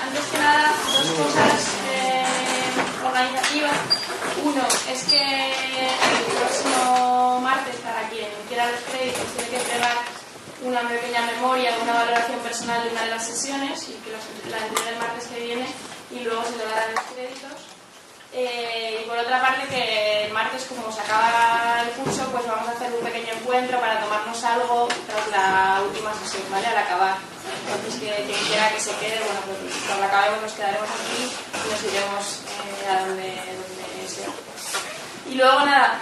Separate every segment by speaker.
Speaker 1: antes que nada, dos cosas organizativas. Uno, es que el próximo martes, para quien quiera los créditos, tiene que entregar una pequeña memoria, una valoración personal de una de las sesiones, y que la entregue el martes que viene y luego se le darán los créditos. Y por otra parte, que el martes, como se acaba el curso, pues vamos a hacer un pequeño encuentro para tomarnos algo tras la última sesión, ¿vale? Al acabar. Entonces, que quien quiera que se quede, bueno, pues cuando acabemos nos quedaremos aquí y nos iremos a donde sea. Y luego, nada,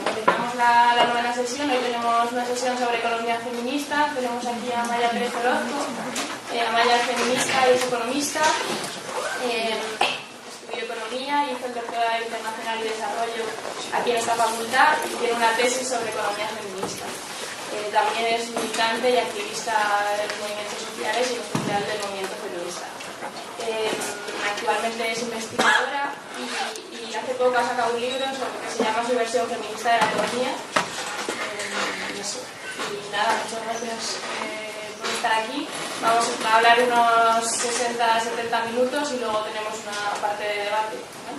Speaker 1: empezamos la novena sesión. Hoy tenemos una sesión sobre economía feminista. Tenemos aquí a Maya Pérez Orozco. Maya es feminista y es economista. Estudió economía y hizo el doctorado internacional y desarrollo aquí en esta facultad y tiene una tesis sobre economía feminista. También es militante y activista de los movimientos sociales y en especial del movimiento feminista. Actualmente es investigadora y hace poco ha sacado un libro sobre que se llama Su versión feminista de la economía. Y nada, muchas gracias por estar aquí. Vamos a hablar unos 60-70 minutos y luego tenemos una parte de debate, ¿no?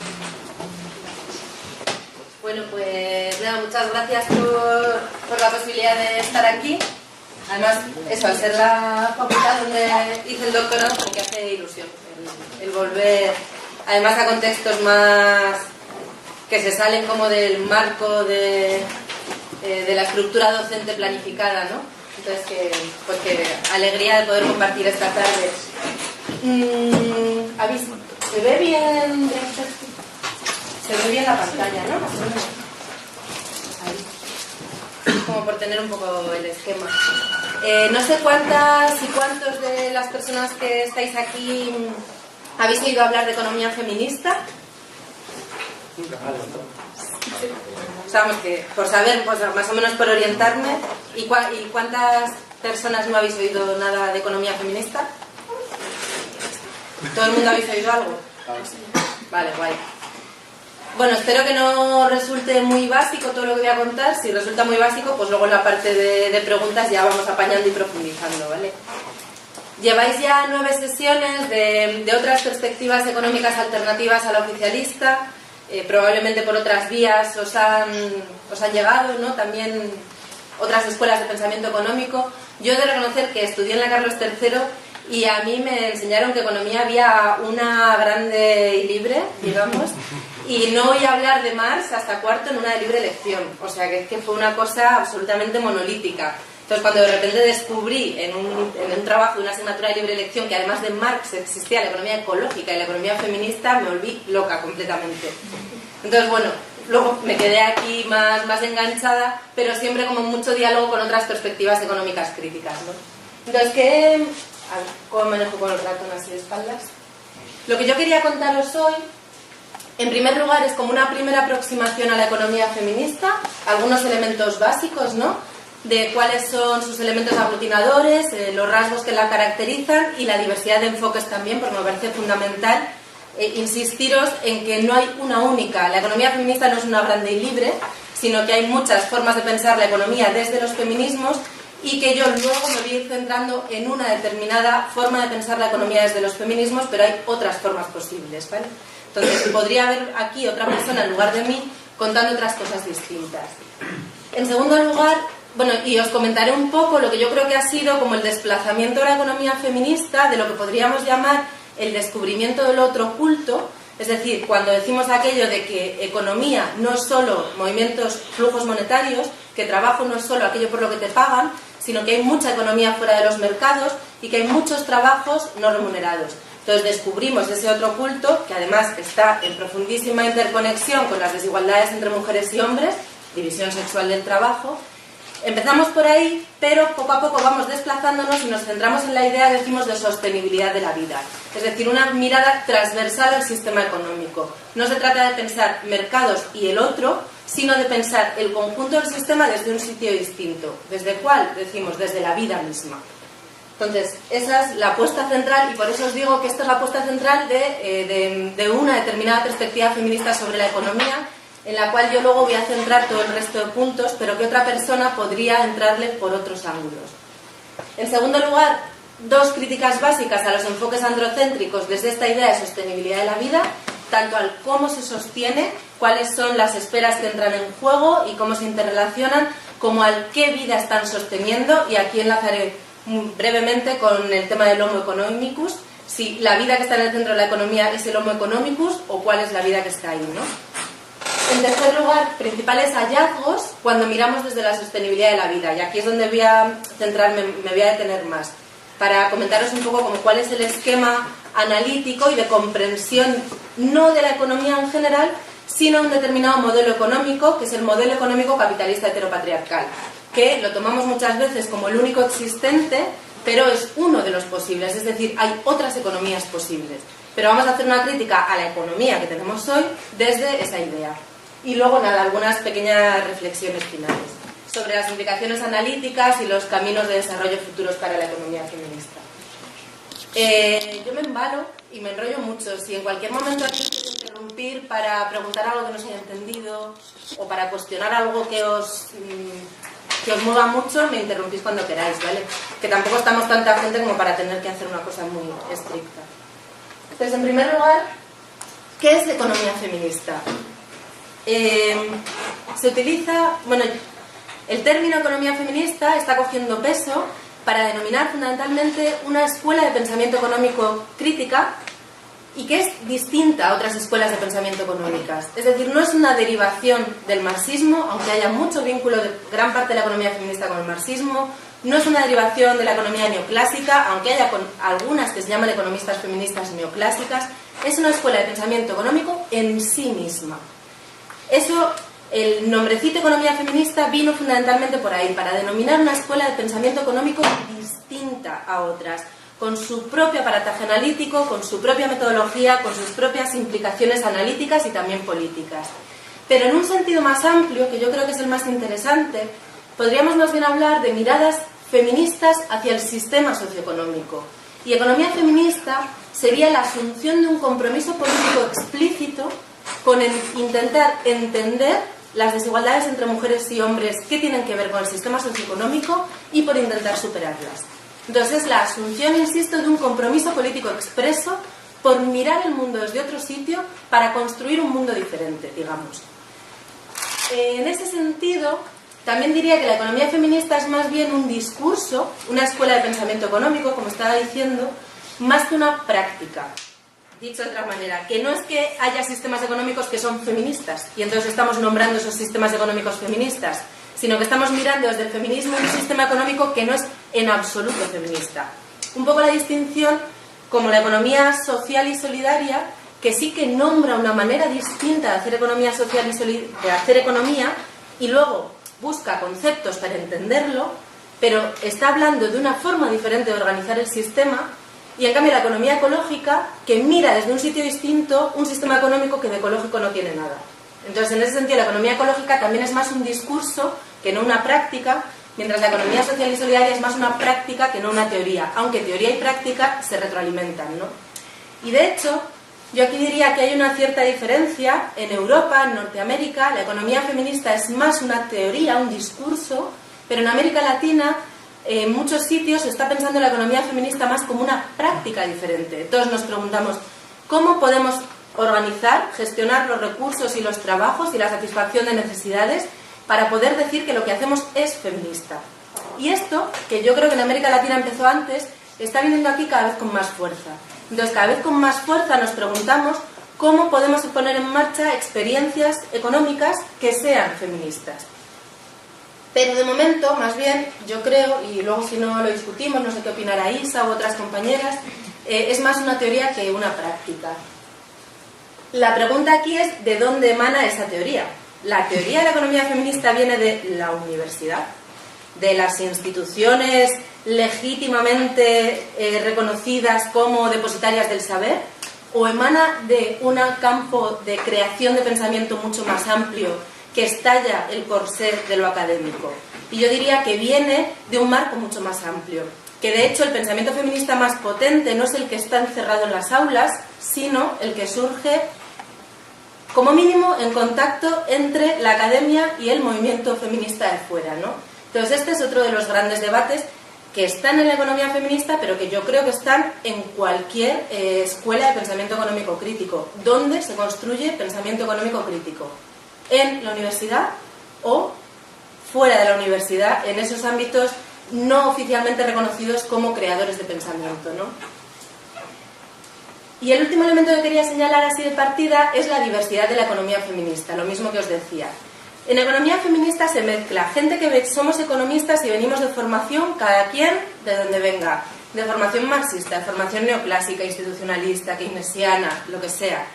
Speaker 2: Bueno, pues nada, muchas gracias por la posibilidad de estar aquí. Además, eso, al ser la facultad donde hice el doctorado, porque hace ilusión el volver, además a contextos más que se salen como del marco de la estructura docente planificada, ¿no? Entonces, que alegría de poder compartir esta tarde. ¿Se ve bien? Se ve bien la pantalla, ¿no? Ahí. Como por tener un poco el esquema. No sé cuántas y cuántos de las personas que estáis aquí habéis oído hablar de economía feminista. Sabemos que, por saber, pues más o menos por orientarme, ¿y cuántas personas no habéis oído nada de economía feminista? ¿Todo el mundo habéis oído algo? Vale, guay. Bueno, espero que no resulte muy básico todo lo que voy a contar. Si resulta muy básico, pues luego en la parte de preguntas ya vamos apañando y profundizando, ¿vale? Lleváis ya 9 sesiones de otras perspectivas económicas alternativas a la oficialista. Probablemente por otras vías os han llegado, ¿no? También otras escuelas de pensamiento económico. Yo he de reconocer que estudié en la Carlos III y a mí me enseñaron que economía había una grande y libre, digamos, y no oí hablar de Marx hasta cuarto en una de libre elección. O sea que fue una cosa absolutamente monolítica. Entonces, cuando de repente descubrí en un trabajo de una asignatura de libre elección que además de Marx existía la economía ecológica y la economía feminista, me volví loca completamente. Entonces, bueno, luego me quedé aquí más enganchada, pero siempre como mucho diálogo con otras perspectivas económicas críticas, ¿no? Entonces, ¿cómo manejo con el ratón así de espaldas? Lo que yo quería contaros hoy, en primer lugar, es como una primera aproximación a la economía feminista, algunos elementos básicos, ¿no?, de cuáles son sus elementos aglutinadores, los rasgos que la caracterizan y la diversidad de enfoques también, porque me parece fundamental insistiros en que no hay una única. La economía feminista no es una grande y libre, sino que hay muchas formas de pensar la economía desde los feminismos y que yo luego me voy a ir centrando en una determinada forma de pensar la economía desde los feminismos, pero hay otras formas posibles, ¿vale? Entonces, podría haber aquí otra persona en lugar de mí contando otras cosas distintas. En segundo lugar, bueno, y os comentaré un poco lo que yo creo que ha sido como el desplazamiento de la economía feminista de lo que podríamos llamar el descubrimiento del otro oculto, es decir, cuando decimos aquello de que economía no es solo movimientos, flujos monetarios, que trabajo no es solo aquello por lo que te pagan, sino que hay mucha economía fuera de los mercados y que hay muchos trabajos no remunerados. Entonces descubrimos ese otro oculto, que además está en profundísima interconexión con las desigualdades entre mujeres y hombres, división sexual del trabajo. Empezamos por ahí, pero poco a poco vamos desplazándonos y nos centramos en la idea, decimos, de sostenibilidad de la vida. Es decir, una mirada transversal al sistema económico. No se trata de pensar mercados y el otro, sino de pensar el conjunto del sistema desde un sitio distinto. ¿Desde cuál? Decimos, desde la vida misma. Entonces, esa es la apuesta central y por eso os digo que esta es la apuesta central de una determinada perspectiva feminista sobre la economía, en la cual yo luego voy a centrar todo el resto de puntos, pero que otra persona podría entrarle por otros ángulos. En segundo lugar, dos críticas básicas a los enfoques androcéntricos desde esta idea de sostenibilidad de la vida, tanto al cómo se sostiene, cuáles son las esferas que entran en juego y cómo se interrelacionan, como al qué vida están sosteniendo, y aquí enlazaré brevemente con el tema del Homo economicus, si la vida que está en el centro de la economía es el Homo economicus o cuál es la vida que está ahí, ¿no? En tercer lugar, principales hallazgos cuando miramos desde la sostenibilidad de la vida, y aquí es donde voy a centrarme, me voy a detener más, para comentaros un poco como cuál es el esquema analítico y de comprensión no de la economía en general, sino un determinado modelo económico, que es el modelo económico capitalista heteropatriarcal, que lo tomamos muchas veces como el único existente, pero es uno de los posibles, es decir, hay otras economías posibles. Pero vamos a hacer una crítica a la economía que tenemos hoy desde esa idea. Y luego, nada, algunas pequeñas reflexiones finales sobre las implicaciones analíticas y los caminos de desarrollo futuros para la economía feminista. Yo me embalo y me enrollo mucho. Si en cualquier momento alguien quiere interrumpir para preguntar algo que no se haya entendido o para cuestionar algo que os mueva mucho, me interrumpís cuando queráis, ¿vale? Que tampoco estamos tanta gente como para tener que hacer una cosa muy estricta. Entonces, en primer lugar, ¿qué es economía feminista? Se utiliza, bueno, el término economía feminista está cogiendo peso para denominar fundamentalmente una escuela de pensamiento económico crítica y que es distinta a otras escuelas de pensamiento económicas. Es decir, no es una derivación del marxismo, aunque haya mucho vínculo de gran parte de la economía feminista con el marxismo. No es una derivación de la economía neoclásica, aunque haya algunas que se llaman economistas feministas neoclásicas. Es una escuela de pensamiento económico en sí misma. Eso, el nombrecito economía feminista vino fundamentalmente por ahí, para denominar una escuela de pensamiento económico distinta a otras, con su propio aparataje analítico, con su propia metodología, con sus propias implicaciones analíticas y también políticas. Pero en un sentido más amplio, que yo creo que es el más interesante, podríamos más bien hablar de miradas feministas hacia el sistema socioeconómico. Y economía feminista sería la asunción de un compromiso político explícito con el intentar entender las desigualdades entre mujeres y hombres que tienen que ver con el sistema socioeconómico y por intentar superarlas. Entonces es la asunción, insisto, de un compromiso político expreso por mirar el mundo desde otro sitio para construir un mundo diferente, digamos. En ese sentido, también diría que la economía feminista es más bien un discurso, una escuela de pensamiento económico, como estaba diciendo, más que una práctica. Dicho de otra manera, que no es que haya sistemas económicos que son feministas y entonces estamos nombrando esos sistemas económicos feministas, sino que estamos mirando desde el feminismo un sistema económico que no es en absoluto feminista. Un poco la distinción como la economía social y solidaria, que sí que nombra una manera distinta de hacer economía social y de hacer economía, y luego busca conceptos para entenderlo, pero está hablando de una forma diferente de organizar el sistema. Y en cambio la economía ecológica, que mira desde un sitio distinto un sistema económico que de ecológico no tiene nada. Entonces, en ese sentido, la economía ecológica también es más un discurso que no una práctica, mientras la economía social y solidaria es más una práctica que no una teoría, aunque teoría y práctica se retroalimentan, ¿no? Y de hecho, yo aquí diría que hay una cierta diferencia. En Europa, en Norteamérica, la economía feminista es más una teoría, un discurso, pero en América Latina, en muchos sitios se está pensando en la economía feminista más como una práctica diferente. Todos nos preguntamos, ¿cómo podemos organizar, gestionar los recursos y los trabajos y la satisfacción de necesidades para poder decir que lo que hacemos es feminista? Y esto, que yo creo que en América Latina empezó antes, está viniendo aquí cada vez con más fuerza. Entonces, cada vez con más fuerza nos preguntamos cómo podemos poner en marcha experiencias económicas que sean feministas. Pero de momento, más bien, yo creo, y luego si no lo discutimos, no sé qué opinará Isa u otras compañeras, es más una teoría que una práctica. La pregunta aquí es ¿de dónde emana esa teoría? La teoría de la economía feminista viene de la universidad, de las instituciones legítimamente reconocidas como depositarias del saber, o emana de un campo de creación de pensamiento mucho más amplio que estalla el corsé de lo académico. Y yo diría que viene de un marco mucho más amplio, que de hecho el pensamiento feminista más potente no es el que está encerrado en las aulas, sino el que surge como mínimo en contacto entre la academia y el movimiento feminista de fuera, ¿no? Entonces este es otro de los grandes debates que están en la economía feminista, pero que yo creo que están en cualquier escuela de pensamiento económico crítico, donde se construye pensamiento económico crítico, en la universidad o fuera de la universidad, en esos ámbitos no oficialmente reconocidos como creadores de pensamiento, ¿no? Y el último elemento que quería señalar así de partida es la diversidad de la economía feminista, lo mismo que os decía. En economía feminista se mezcla gente que somos economistas y venimos de formación, cada quien de donde venga, de formación marxista, de formación neoclásica, institucionalista, keynesiana, lo que sea,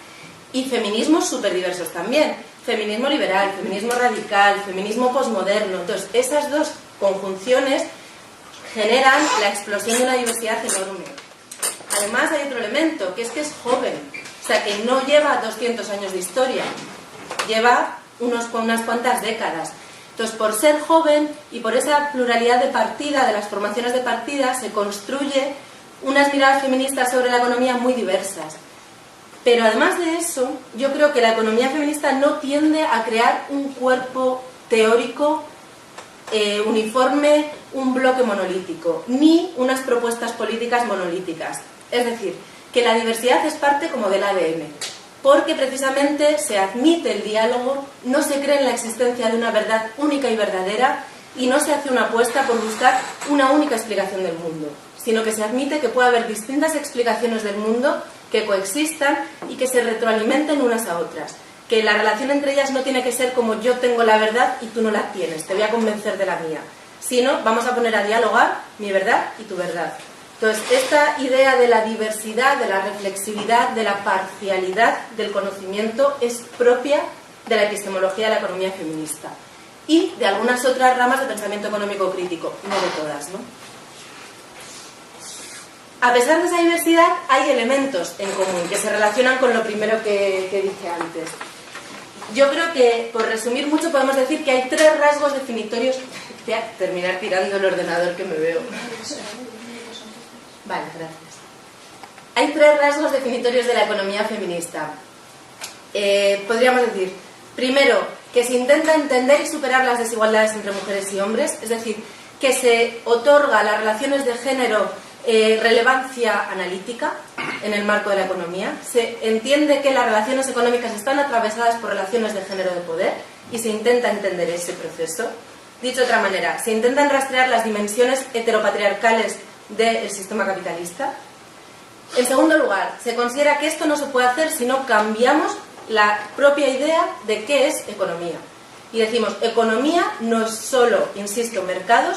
Speaker 2: y feminismos súper diversos también, feminismo liberal, feminismo radical, feminismo posmoderno. Entonces, esas dos conjunciones generan la explosión de una diversidad enorme. Además, hay otro elemento, que es joven, o sea, que no lleva 200 años de historia, lleva unas cuantas décadas. Entonces, por ser joven y por esa pluralidad de partida, de las formaciones de partida, se construye unas miradas feministas sobre la economía muy diversas. Pero además de eso, yo creo que la economía feminista no tiende a crear un cuerpo teórico uniforme, un bloque monolítico, ni unas propuestas políticas monolíticas. Es decir, que la diversidad es parte como del ADN, porque precisamente se admite el diálogo, no se cree en la existencia de una verdad única y verdadera y no se hace una apuesta por buscar una única explicación del mundo, sino que se admite que puede haber distintas explicaciones del mundo que coexistan y que se retroalimenten unas a otras, que la relación entre ellas no tiene que ser como yo tengo la verdad y tú no la tienes, te voy a convencer de la mía, sino vamos a poner a dialogar mi verdad y tu verdad. Entonces, esta idea de la diversidad, de la reflexividad, de la parcialidad del conocimiento es propia de la epistemología de la economía feminista y de algunas otras ramas de pensamiento económico crítico, no de todas, ¿no? A pesar de esa diversidad, hay elementos en común que se relacionan con lo primero que dije antes. Yo creo que, por resumir mucho, podemos decir que hay 3 rasgos definitorios. Voy a terminar tirando el ordenador que me veo. Vale, gracias. Hay 3 rasgos definitorios de la economía feminista. Podríamos decir, primero, que se intenta entender y superar las desigualdades entre mujeres y hombres, es decir, que se otorga a las relaciones de género relevancia analítica en el marco de la economía. Se entiende que las relaciones económicas están atravesadas por relaciones de género de poder y se intenta entender ese proceso. Dicho de otra manera, se intentan rastrear las dimensiones heteropatriarcales del sistema capitalista. En segundo lugar, se considera que esto no se puede hacer si no cambiamos la propia idea de qué es economía. Y decimos, economía no es solo, insisto, mercados,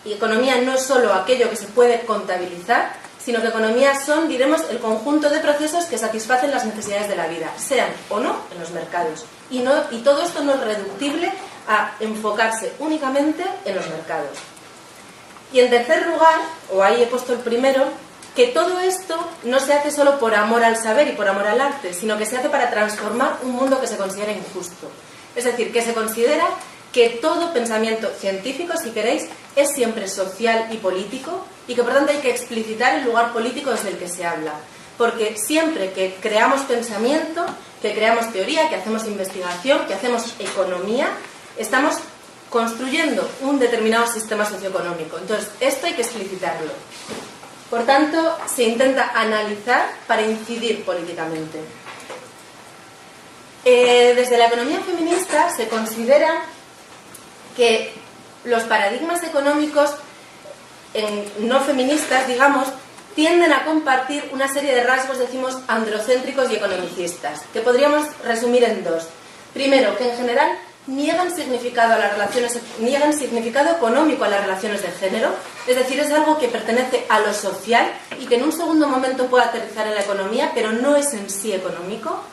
Speaker 2: y economía no es solo aquello que se puede contabilizar, sino que economía son, diremos, el conjunto de procesos que satisfacen las necesidades de la vida, sean o no en los mercados. Y todo esto no es reductible a enfocarse únicamente en los mercados. Y en tercer lugar, o ahí he puesto el primero, que todo esto no se hace solo por amor al saber y por amor al arte, sino que se hace para transformar un mundo que se considera injusto. Es decir, que se considera que todo pensamiento científico, si queréis, es siempre social y político y que por tanto hay que explicitar el lugar político desde el que se habla. Porque siempre que creamos pensamiento, que creamos teoría, que hacemos investigación, que hacemos economía, estamos construyendo un determinado sistema socioeconómico. Entonces, esto hay que explicitarlo. Por tanto, se intenta analizar para incidir políticamente. Desde la economía feminista se considera que los paradigmas económicos no feministas, digamos, tienden a compartir una serie de rasgos, decimos, androcéntricos y economicistas, que podríamos resumir en 2. Primero, que en general niegan significado económico a las relaciones de género, es decir, es algo que pertenece a lo social y que en un segundo momento puede aterrizar en la economía, pero no es en sí económico,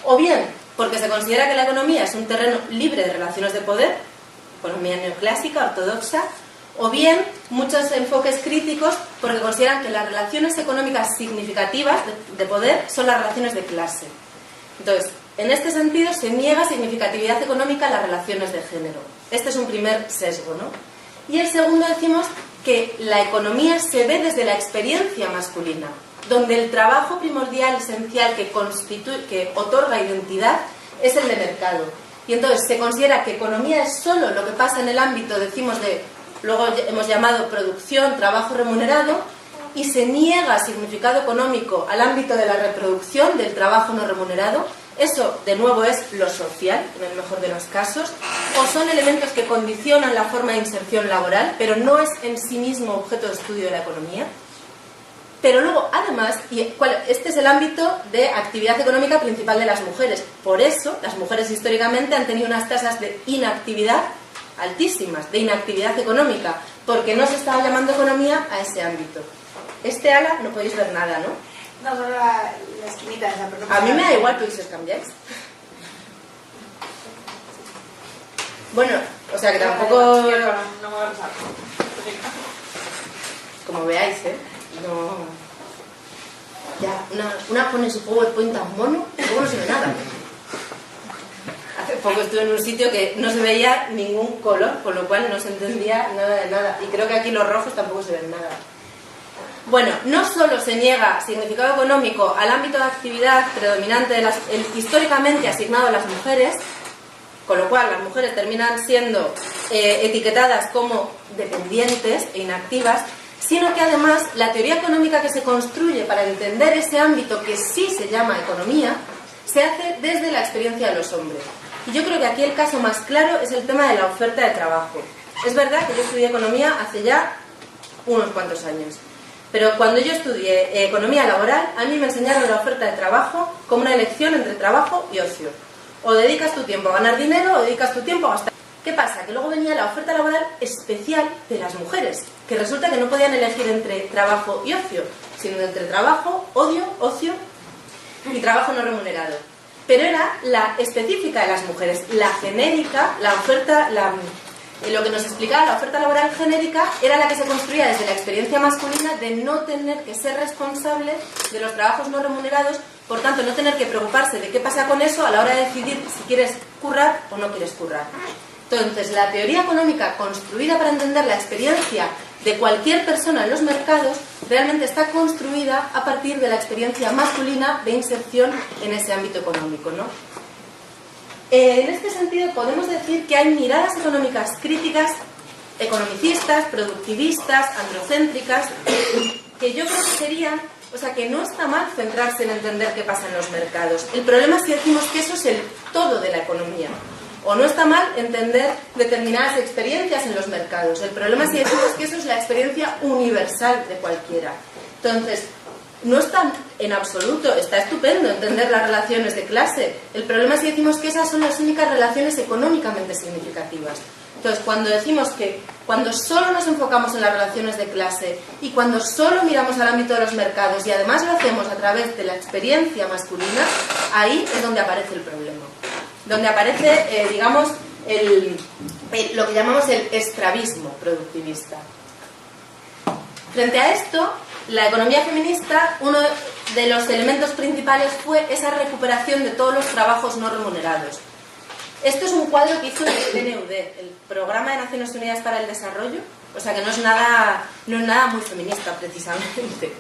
Speaker 2: o bien porque se considera que la economía es un terreno libre de relaciones de poder, economía neoclásica, ortodoxa, o bien muchos enfoques críticos porque consideran que las relaciones económicas significativas de poder son las relaciones de clase. Entonces, en este sentido se niega significatividad económica a las relaciones de género. Este es un primer sesgo, ¿no? Y el segundo, decimos que la economía se ve desde la experiencia masculina, donde el trabajo primordial, esencial, que otorga identidad es el de mercado. Y entonces se considera que economía es solo lo que pasa en el ámbito, decimos, de luego hemos llamado producción, trabajo remunerado, y se niega significado económico al ámbito de la reproducción, del trabajo no remunerado. Eso, de nuevo, es lo social, en el mejor de los casos, o son elementos que condicionan la forma de inserción laboral, pero no es en sí mismo objeto de estudio de la economía. Pero luego, además, este es el ámbito de actividad económica principal de las mujeres. Por eso, las mujeres históricamente han tenido unas tasas de inactividad altísimas, de inactividad económica, porque no se estaba llamando economía a ese ámbito. Este ala no podéis ver nada, ¿no?
Speaker 3: No, solo la esquinita esa, pero no.
Speaker 2: A mí me da igual, pero si os cambiáis. Bueno, o sea que tampoco...
Speaker 3: No me voy a pasar.
Speaker 2: Como veáis, ¿eh? No... Ya, una pone su PowerPoint tan mono y luego no se ve nada. Hace poco estuve en un sitio que no se veía ningún color, con lo cual no se entendía nada de nada. Y creo que aquí los rojos tampoco se ven nada. Bueno, no solo se niega significado económico al ámbito de actividad predominante históricamente asignado a las mujeres, con lo cual las mujeres terminan siendo etiquetadas como dependientes e inactivas, sino que además la teoría económica que se construye para entender ese ámbito que sí se llama economía, se hace desde la experiencia de los hombres. Y yo creo que aquí el caso más claro es el tema de la oferta de trabajo. Es verdad que yo estudié economía hace ya unos cuantos años. Pero cuando yo estudié economía laboral, a mí me enseñaron la oferta de trabajo como una elección entre trabajo y ocio. O dedicas tu tiempo a ganar dinero o dedicas tu tiempo a gastar. ¿Qué pasa? Que luego venía la oferta laboral especial de las mujeres, que resulta que no podían elegir entre trabajo y ocio, sino entre trabajo, ocio y trabajo no remunerado. Pero era la específica de las mujeres, la genérica, la oferta, lo que nos explicaba la oferta laboral genérica era la que se construía desde la experiencia masculina de no tener que ser responsable de los trabajos no remunerados, por tanto no tener que preocuparse de qué pasa con eso a la hora de decidir si quieres currar o no quieres currar. Entonces, la teoría económica construida para entender la experiencia de cualquier persona en los mercados realmente está construida a partir de la experiencia masculina de inserción en ese ámbito económico, ¿no? En este sentido, podemos decir que hay miradas económicas críticas, economicistas, productivistas, androcéntricas, que yo creo que serían, o sea, que no está mal centrarse en entender qué pasa en los mercados. El problema es si decimos que eso es el todo de la economía. O no está mal entender determinadas experiencias en los mercados. El problema es si decimos que eso es la experiencia universal de cualquiera. Entonces, no está en absoluto, está estupendo entender las relaciones de clase. El problema es si decimos que esas son las únicas relaciones económicamente significativas. Entonces, cuando decimos que cuando solo nos enfocamos en las relaciones de clase y cuando solo miramos al ámbito de los mercados y además lo hacemos a través de la experiencia masculina, ahí es donde aparece el problema. Donde aparece, digamos, lo que llamamos el esclavismo productivista. Frente a esto, la economía feminista, uno de los elementos principales fue esa recuperación de todos los trabajos no remunerados. Esto es un cuadro que hizo el PNUD, el Programa de Naciones Unidas para el Desarrollo, o sea que no es nada muy feminista precisamente.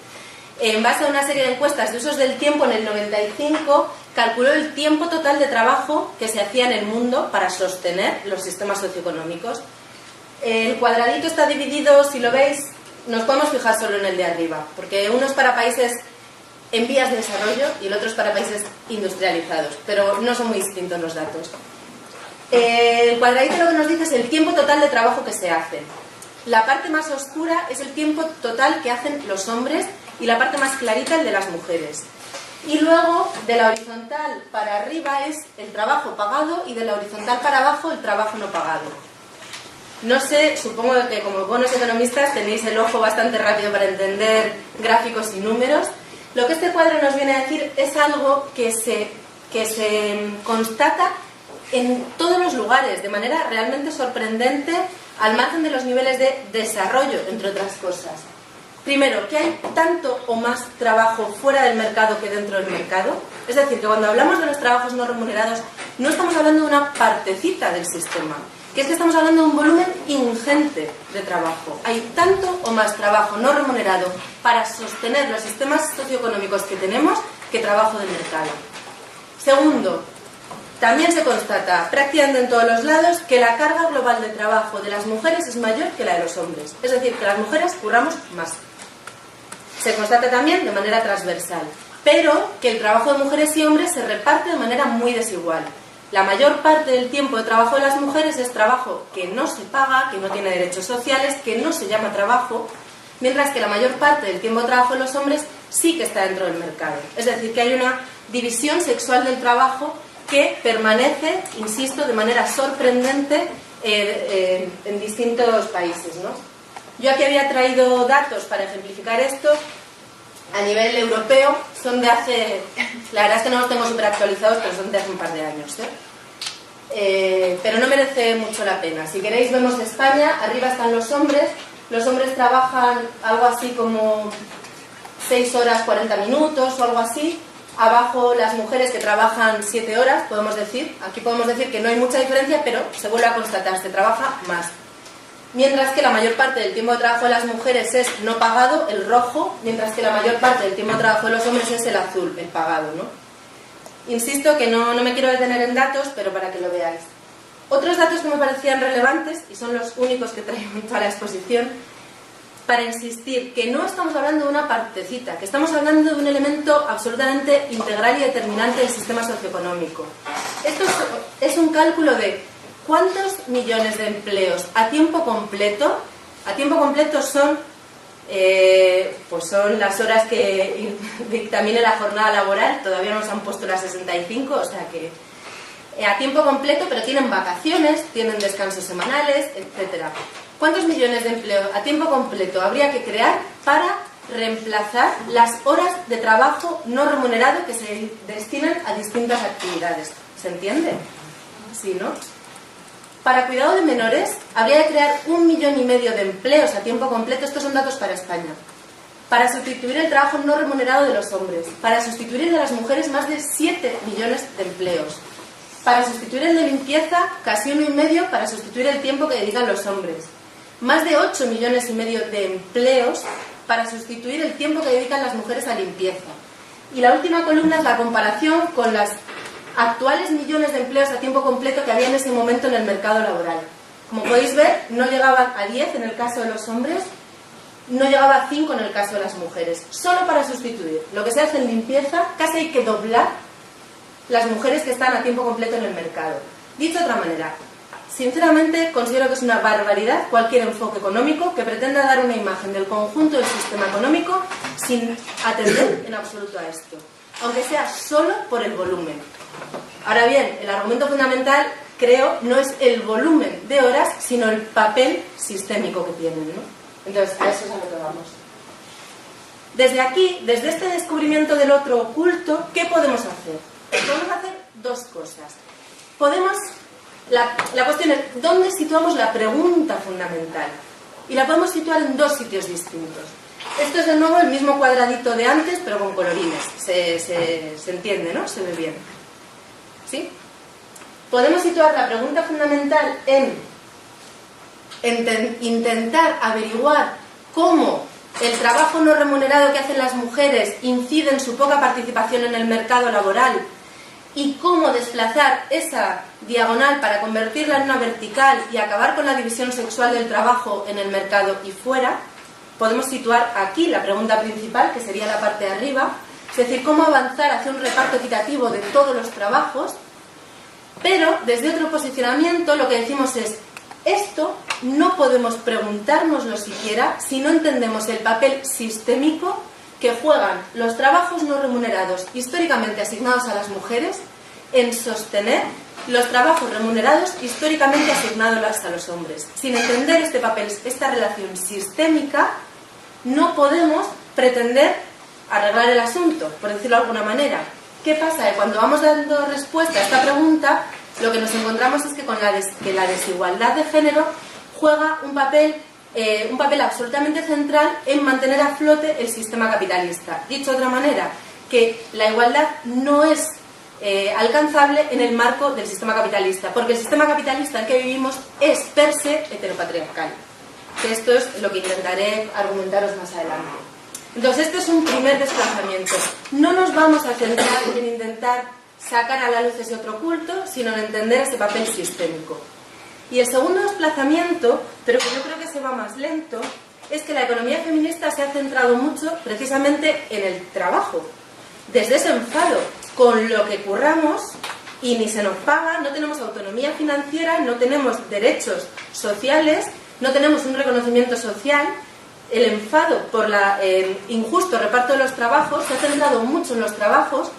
Speaker 2: En base a una serie de encuestas de usos del tiempo, en el 95 calculó el tiempo total de trabajo que se hacía en el mundo para sostener los sistemas socioeconómicos. El cuadradito está dividido, si lo veis, nos podemos fijar solo en el de arriba, porque uno es para países en vías de desarrollo y el otro es para países industrializados, pero no son muy distintos los datos. El cuadradito lo que nos dice es el tiempo total de trabajo que se hace. La parte más oscura es el tiempo total que hacen los hombres y la parte más clarita el de las mujeres. Y luego, de la horizontal para arriba es el trabajo pagado y de la horizontal para abajo el trabajo no pagado. No sé, supongo que como buenos economistas tenéis el ojo bastante rápido para entender gráficos y números. Lo que este cuadro nos viene a decir es algo que se constata en todos los lugares, de manera realmente sorprendente, al margen de los niveles de desarrollo, entre otras cosas. Primero, que hay tanto o más trabajo fuera del mercado que dentro del mercado. Es decir, que cuando hablamos de los trabajos no remunerados, no estamos hablando de una partecita del sistema, que es que estamos hablando de un volumen ingente de trabajo. Hay tanto o más trabajo no remunerado para sostener los sistemas socioeconómicos que tenemos que trabajo del mercado. Segundo, También se constata prácticamente en todos los lados que la carga global de trabajo de las mujeres es mayor que la de los hombres. Es decir, que las mujeres curramos más. Se constata también de manera transversal, pero que el trabajo de mujeres y hombres se reparte de manera muy desigual. La mayor parte del tiempo de trabajo de las mujeres es trabajo que no se paga, que no tiene derechos sociales, que no se llama trabajo, mientras que la mayor parte del tiempo de trabajo de los hombres sí que está dentro del mercado. Es decir, que hay una división sexual del trabajo que permanece, insisto, de manera sorprendente en distintos países, ¿no? Yo aquí había traído datos para ejemplificar esto. A nivel europeo son de hace... La verdad es que no los tengo súper actualizados, pero son de hace un par de años, pero no merece mucho la pena. Si queréis vemos España, arriba están los hombres. Los hombres trabajan algo así como 6 horas 40 minutos o algo así. Abajo las mujeres que trabajan 7 horas, podemos decir. Aquí podemos decir que no hay mucha diferencia, pero se vuelve a constatar, se trabaja más. Mientras que la mayor parte del tiempo de trabajo de las mujeres es no pagado, el rojo, mientras que la mayor parte del tiempo de trabajo de los hombres es el azul, el pagado, ¿no? Insisto que no me quiero detener en datos, pero para que lo veáis. Otros datos que me parecían relevantes, y son los únicos que traigo en toda la exposición, para insistir que no estamos hablando de una partecita, que estamos hablando de un elemento absolutamente integral y determinante del sistema socioeconómico. Esto es un cálculo de ¿cuántos millones de empleos a tiempo completo son, pues son las horas que dictamine la jornada laboral? Todavía no nos han puesto las 65, o sea que a tiempo completo, pero tienen vacaciones, tienen descansos semanales, etcétera. ¿Cuántos millones de empleos a tiempo completo habría que crear para reemplazar las horas de trabajo no remunerado que se destinan a distintas actividades? ¿Se entiende? ¿Sí, no? Para cuidado de menores, habría que crear 1,5 millones de empleos a tiempo completo. Estos son datos para España. Para sustituir el trabajo no remunerado de los hombres. Para sustituir de las mujeres más de 7 millones de empleos. Para sustituir el de limpieza, casi 1,5 para sustituir el tiempo que dedican los hombres. Más de 8,5 millones de empleos para sustituir el tiempo que dedican las mujeres a limpieza. Y la última columna es la comparación con las actuales millones de empleos a tiempo completo que había en ese momento en el mercado laboral. Como podéis ver, no llegaban a 10 en el caso de los hombres, no llegaba a 5 en el caso de las mujeres. Solo para sustituir lo que se hace en limpieza, casi hay que doblar las mujeres que están a tiempo completo en el mercado. Dicho de otra manera, sinceramente considero que es una barbaridad cualquier enfoque económico que pretenda dar una imagen del conjunto del sistema económico sin atender en absoluto a esto, aunque sea solo por el volumen. Ahora bien, el argumento fundamental, creo, no es el volumen de horas, sino el papel sistémico que tienen, ¿no? Entonces, a eso es a lo que vamos. Desde aquí, desde este descubrimiento del otro oculto, ¿qué podemos hacer? Podemos hacer dos cosas. La cuestión es, ¿dónde situamos la pregunta fundamental? Y la podemos situar en dos sitios distintos. Esto es de nuevo el mismo cuadradito de antes, pero con colorines. Se entiende, ¿no? Se ve bien. ¿Sí? Podemos situar la pregunta fundamental en intentar averiguar cómo el trabajo no remunerado que hacen las mujeres incide en su poca participación en el mercado laboral y cómo desplazar esa diagonal para convertirla en una vertical y acabar con la división sexual del trabajo en el mercado y fuera. Podemos situar aquí la pregunta principal, que sería la parte de arriba, es decir, cómo avanzar hacia un reparto equitativo de todos los trabajos, pero desde otro posicionamiento lo que decimos es, esto no podemos preguntárnoslo siquiera si no entendemos el papel sistémico que juegan los trabajos no remunerados históricamente asignados a las mujeres en sostener los trabajos remunerados históricamente asignados a los hombres. Sin entender este papel, esta relación sistémica, no podemos pretender arreglar el asunto, por decirlo de alguna manera. ¿Qué pasa? Que cuando vamos dando respuesta a esta pregunta, lo que nos encontramos es que que la desigualdad de género juega un papel absolutamente central en mantener a flote el sistema capitalista. Dicho de otra manera, que la igualdad no es alcanzable en el marco del sistema capitalista, porque el sistema capitalista en que vivimos es per se heteropatriarcal. Que esto es lo que intentaré argumentaros más adelante. Entonces, este es un primer desplazamiento. No nos vamos a centrar en intentar sacar a la luz ese otro culto, sino en entender ese papel sistémico. Y el segundo desplazamiento, pero que yo creo que se va más lento, es que la economía feminista se ha centrado mucho precisamente en el trabajo. Desde ese enfado con lo que curramos y ni se nos paga, no tenemos autonomía financiera, no tenemos derechos sociales, no tenemos un reconocimiento social. El enfado por el injusto reparto de los trabajos se ha centrado mucho en los trabajos,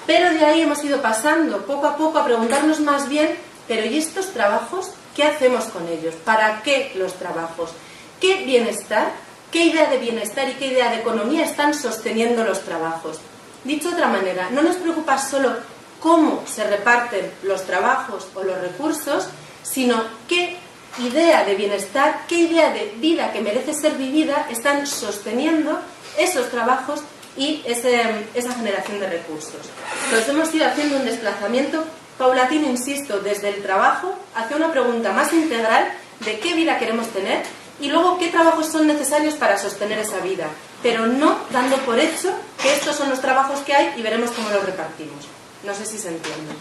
Speaker 2: pero de ahí hemos ido pasando poco a poco a preguntarnos más bien, pero ¿y estos trabajos? ¿Qué hacemos con ellos? ¿Para qué los trabajos? ¿Qué bienestar, qué idea de bienestar y qué idea de economía están sosteniendo los trabajos? Dicho de otra manera, no nos preocupa solo cómo se reparten los trabajos o los recursos, sino qué idea de bienestar, qué idea de vida que merece ser vivida están sosteniendo esos trabajos y esa generación de recursos. Entonces hemos ido haciendo un desplazamiento paulatino, insisto, desde el trabajo hacia una pregunta más integral de qué vida queremos tener y luego qué trabajos son necesarios para sostener esa vida, pero no dando por hecho que estos son los trabajos que hay y veremos cómo los repartimos. No sé si se entiende.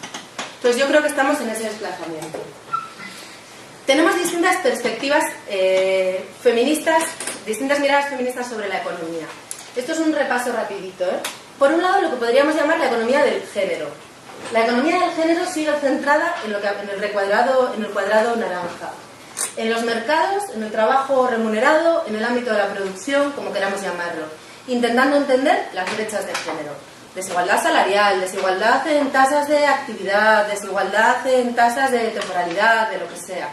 Speaker 2: Entonces yo creo que estamos en ese desplazamiento. Tenemos distintas perspectivas feministas, distintas miradas feministas sobre la economía. Esto es un repaso rapidito, ¿eh? Por un lado, lo que podríamos llamar la economía del género. La economía del género sigue centrada en el cuadrado naranja. En los mercados, en el trabajo remunerado, en el ámbito de la producción, como queramos llamarlo, intentando entender las brechas de género. Desigualdad salarial, desigualdad en tasas de actividad, desigualdad en tasas de temporalidad, de lo que sea.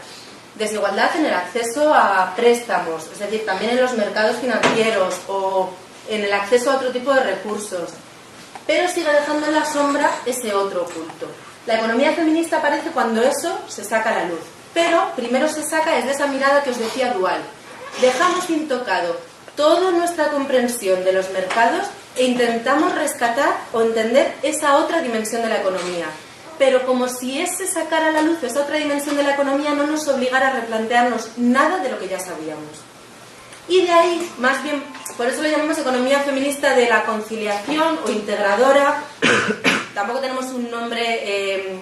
Speaker 2: Desigualdad en el acceso a préstamos, es decir, también en los mercados financieros o en el acceso a otro tipo de recursos. Pero sigue dejando en la sombra ese otro oculto. La economía feminista aparece cuando eso se saca a la luz. Pero primero se saca desde esa mirada que os decía dual. Dejamos intocado toda nuestra comprensión de los mercados e intentamos rescatar o entender esa otra dimensión de la economía. Pero como si ese sacar a la luz esa otra dimensión de la economía no nos obligara a replantearnos nada de lo que ya sabíamos. Y de ahí, más bien, por eso lo llamamos economía feminista de la conciliación o integradora. Tampoco tenemos un nombre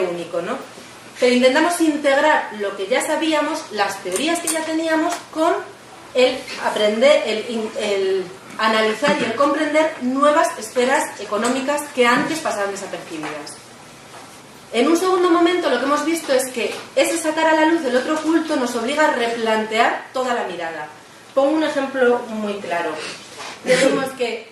Speaker 2: único, ¿no? Pero intentamos integrar lo que ya sabíamos, las teorías que ya teníamos, con el aprender, el analizar y el comprender nuevas esferas económicas que antes pasaban desapercibidas. En un segundo momento lo que hemos visto es que ese sacar a la luz del otro oculto nos obliga a replantear toda la mirada. Pongo un ejemplo muy claro. Decimos que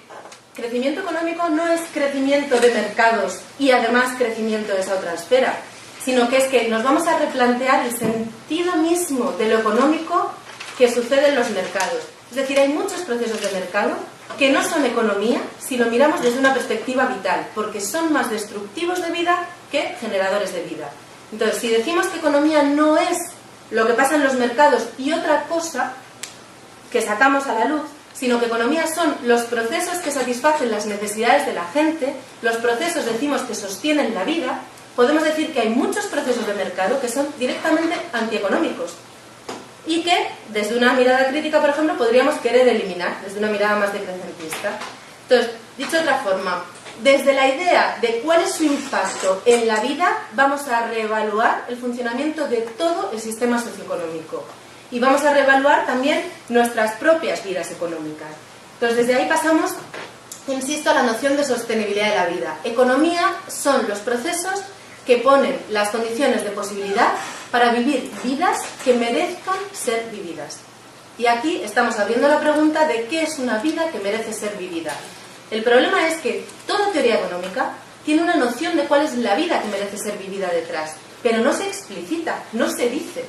Speaker 2: crecimiento económico no es crecimiento de mercados y además crecimiento de esa otra esfera, sino que es que nos vamos a replantear el sentido mismo de lo económico que sucede en los mercados. Es decir, hay muchos procesos de mercado que no son economía si lo miramos desde una perspectiva vital, porque son más destructivos de vida que generadores de vida. Entonces, si decimos que economía no es lo que pasa en los mercados y otra cosa que sacamos a la luz, sino que economía son los procesos que satisfacen las necesidades de la gente, los procesos, decimos, que sostienen la vida, podemos decir que hay muchos procesos de mercado que son directamente antieconómicos y que, desde una mirada crítica, por ejemplo, podríamos querer eliminar, desde una mirada más decrecentista. Entonces, dicho de otra forma, desde la idea de cuál es su impacto en la vida, vamos a reevaluar el funcionamiento de todo el sistema socioeconómico. Y vamos a reevaluar también nuestras propias vidas económicas. Entonces, desde ahí pasamos, insisto, a la noción de sostenibilidad de la vida. Economía son los procesos que ponen las condiciones de posibilidad para vivir vidas que merezcan ser vividas. Y aquí estamos abriendo la pregunta de qué es una vida que merece ser vivida. El problema es que toda teoría económica tiene una noción de cuál es la vida que merece ser vivida detrás, pero no se explicita, no se dice.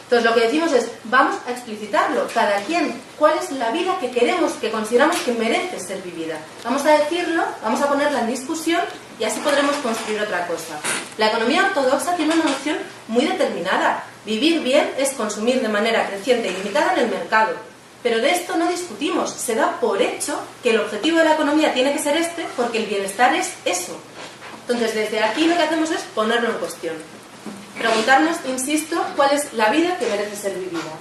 Speaker 2: Entonces lo que decimos es, vamos a explicitarlo, cada quien, cuál es la vida que queremos, que consideramos que merece ser vivida. Vamos a decirlo, vamos a ponerla en discusión y así podremos construir otra cosa. La economía ortodoxa tiene una noción muy determinada. Vivir bien es consumir de manera creciente y limitada en el mercado. Pero de esto no discutimos, se da por hecho que el objetivo de la economía tiene que ser este porque el bienestar es eso. Entonces desde aquí lo que hacemos es ponerlo en cuestión. Preguntarnos, insisto, cuál es la vida que merece ser vivida.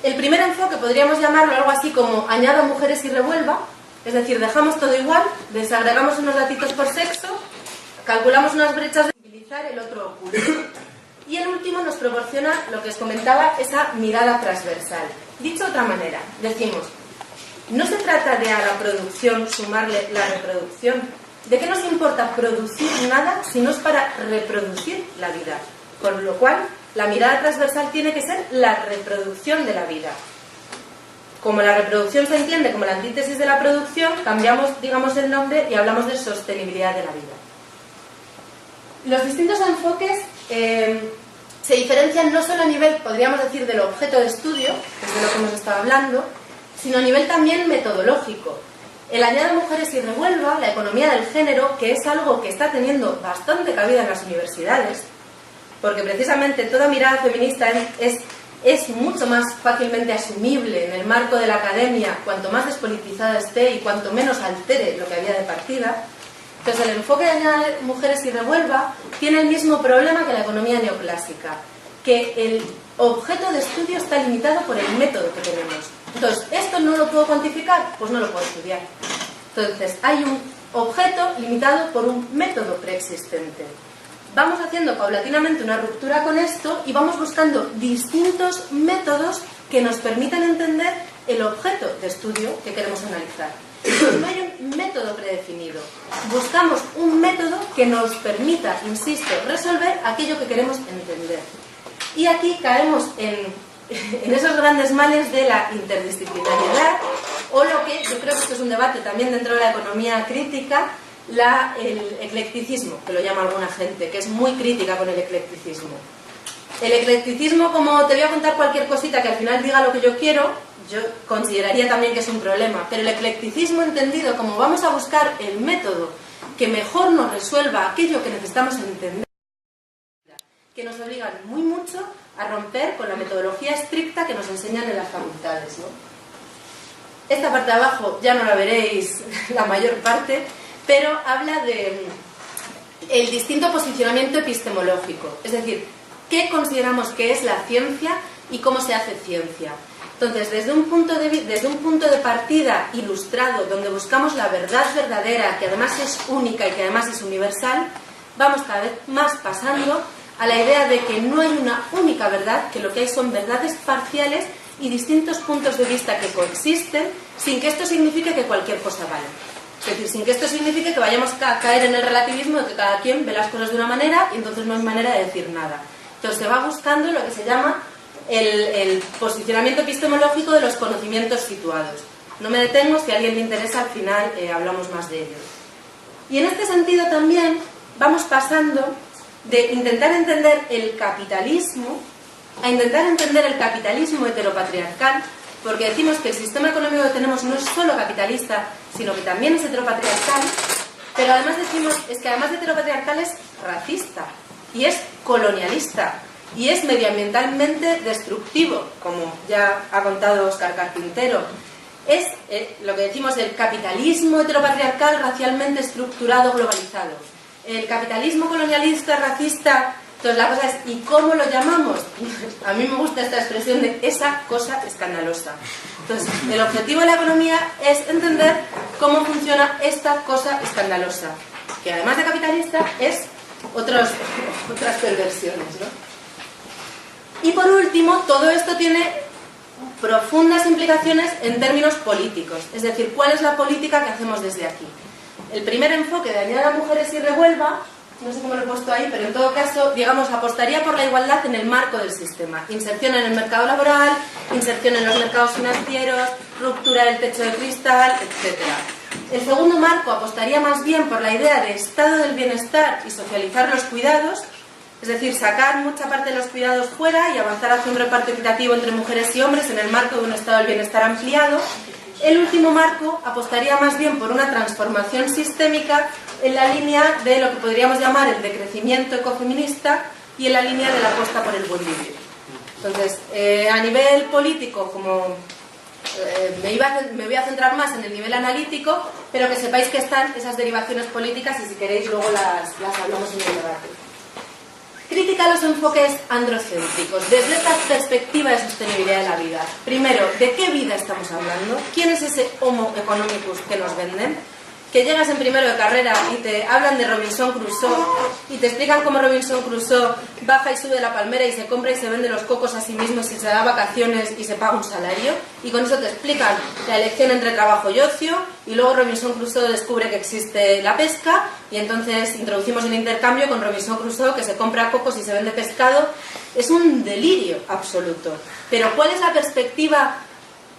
Speaker 2: El primer enfoque podríamos llamarlo algo así como añada mujeres y revuelva, Es decir, dejamos todo igual, desagregamos unos datitos por sexo, calculamos unas brechas de utilizar el otro oculto. Y el último nos proporciona lo que os comentaba, esa mirada transversal. Dicho de otra manera, decimos, no se trata de a la producción sumarle la reproducción. ¿De qué nos importa producir nada si no es para reproducir la vida? Con lo cual, la mirada transversal tiene que ser la reproducción de la vida. Como la reproducción se entiende como la antítesis de la producción, cambiamos, digamos, el nombre y hablamos de sostenibilidad de la vida. Los distintos enfoques se diferencian no solo a nivel, podríamos decir, del objeto de estudio, que es de lo que hemos estado hablando, sino a nivel también metodológico. El añado Mujeres y Revuelva, la economía del género, que es algo que está teniendo bastante cabida en las universidades, porque precisamente toda mirada feminista es mucho más fácilmente asumible en el marco de la academia, cuanto más despolitizada esté y cuanto menos altere lo que había de partida. Entonces, el enfoque de añadir Mujeres y Revuelva tiene el mismo problema que la economía neoclásica, que el objeto de estudio está limitado por el método que tenemos. Entonces, ¿esto no lo puedo cuantificar? Pues no lo puedo estudiar. Entonces, hay un objeto limitado por un método preexistente. Vamos haciendo paulatinamente una ruptura con esto y vamos buscando distintos métodos que nos permitan entender el objeto de estudio que queremos analizar. Entonces, no hay un método predefinido. Buscamos un método que nos permita, insisto, resolver aquello que queremos entender. Y aquí caemos en esos grandes males de la interdisciplinariedad, o lo que, yo creo que esto es un debate también dentro de la economía crítica, el eclecticismo, que lo llama alguna gente, que es muy crítica con el eclecticismo. El eclecticismo, como te voy a contar cualquier cosita que al final diga lo que yo quiero, yo consideraría también que es un problema, pero el eclecticismo entendido como vamos a buscar el método que mejor nos resuelva aquello que necesitamos entender, que nos obligan muy mucho a romper con la metodología estricta que nos enseñan en las facultades, ¿no? Esta parte de abajo ya no la veréis la mayor parte, pero habla de el distinto posicionamiento epistemológico, es decir, qué consideramos que es la ciencia y cómo se hace ciencia. Entonces, desde un punto de partida ilustrado, donde buscamos la verdad verdadera, que además es única y que además es universal, vamos cada vez más pasando a la idea de que no hay una única verdad, que lo que hay son verdades parciales y distintos puntos de vista que coexisten, sin que esto signifique que cualquier cosa vale. Es decir, sin que esto signifique que vayamos a caer en el relativismo de que cada quien ve las cosas de una manera y entonces no hay manera de decir nada. Entonces se va buscando lo que se llama el posicionamiento epistemológico de los conocimientos situados. No me detengo, si a alguien le interesa, al final hablamos más de ello. Y en este sentido también vamos pasando de intentar entender el capitalismo a intentar entender el capitalismo heteropatriarcal, porque decimos que el sistema económico que tenemos no es solo capitalista, sino que también es heteropatriarcal, pero además decimos es que además de heteropatriarcal es racista y es colonialista y es medioambientalmente destructivo, como ya ha contado Óscar Carpintero. Es lo que decimos el capitalismo heteropatriarcal racialmente estructurado, globalizado. El capitalismo colonialista, racista. Entonces la cosa es, ¿y cómo lo llamamos? A mí me gusta esta expresión de esa cosa escandalosa. Entonces, el objetivo de la economía es entender cómo funciona esta cosa escandalosa, que además de capitalista es otras perversiones, ¿no? Y por último, todo esto tiene profundas implicaciones en términos políticos, es decir, ¿cuál es la política que hacemos desde aquí? El primer enfoque de añadir a Mujeres y Revuelva, no sé cómo lo he puesto ahí, pero en todo caso, digamos, apostaría por la igualdad en el marco del sistema. Inserción en el mercado laboral, inserción en los mercados financieros, ruptura del techo de cristal, etc. El segundo marco apostaría más bien por la idea de estado del bienestar y socializar los cuidados, es decir, sacar mucha parte de los cuidados fuera y avanzar hacia un reparto equitativo entre mujeres y hombres en el marco de un estado del bienestar ampliado. El último marco apostaría más bien por una transformación sistémica en la línea de lo que podríamos llamar el decrecimiento ecofeminista y en la línea de la apuesta por el buen vivir. Entonces, a nivel político, como me voy a centrar más en el nivel analítico, pero que sepáis que están esas derivaciones políticas y si queréis luego las hablamos en el debate. crítica a los enfoques androcéntricos, desde esta perspectiva de sostenibilidad de la vida. Primero, ¿de qué vida estamos hablando? ¿Quién es ese Homo economicus que nos venden? Que llegas en primero de carrera y te hablan de Robinson Crusoe y te explican cómo Robinson Crusoe baja y sube la palmera y se compra y se vende los cocos a sí mismo y se da vacaciones y se paga un salario, y con eso te explican la elección entre trabajo y ocio, y luego Robinson Crusoe descubre que existe la pesca y entonces introducimos el intercambio con Robinson Crusoe, que se compra cocos y se vende pescado. Es un delirio absoluto. Pero ¿cuál es la perspectiva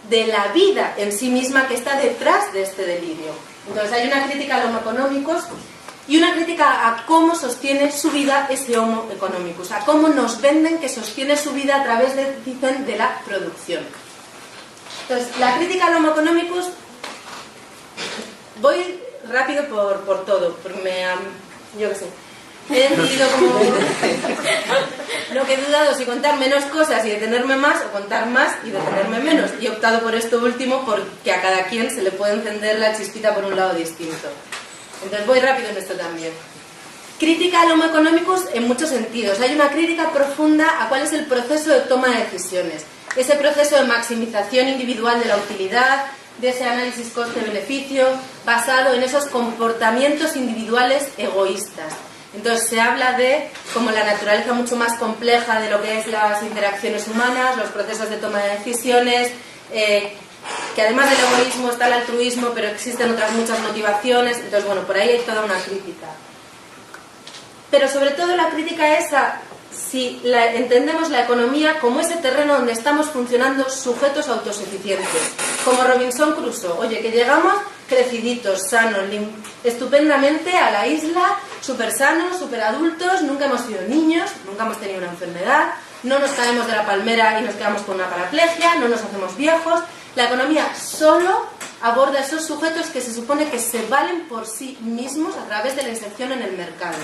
Speaker 2: de la vida en sí misma que está detrás de este delirio? Entonces hay una crítica a los Homo economicus y una crítica a cómo sostiene su vida ese Homo economicus, a cómo nos venden que sostiene su vida a través de la producción. Entonces, la crítica al Homo economicus, voy rápido por todo, porque yo qué sé, he decidido como lo que he dudado si contar menos cosas y detenerme más, o contar más y detenerme menos, y he optado por esto último porque a cada quien se le puede encender la chispita por un lado distinto. Entonces voy rápido en esto también. Crítica al Homo economicus en muchos sentidos. Hay una crítica profunda a cuál es el proceso de toma de decisiones, ese proceso de maximización individual de la utilidad, de ese análisis coste-beneficio basado en esos comportamientos individuales egoístas. Entonces se habla de como la naturaleza mucho más compleja de lo que es las interacciones humanas, los procesos de toma de decisiones, que además del egoísmo está el altruismo, pero existen otras muchas motivaciones. Entonces, bueno, por ahí hay toda una crítica. Pero sobre todo la crítica es a si entendemos la economía como ese terreno donde estamos funcionando sujetos autosuficientes, como Robinson Crusoe. Oye, que llegamos creciditos, sanos, estupendamente a la isla, súper sanos, súper adultos, nunca hemos sido niños, nunca hemos tenido una enfermedad, no nos caemos de la palmera y nos quedamos con una paraplegia, no nos hacemos viejos. La economía solo aborda esos sujetos que se supone que se valen por sí mismos a través de la inserción en el mercado.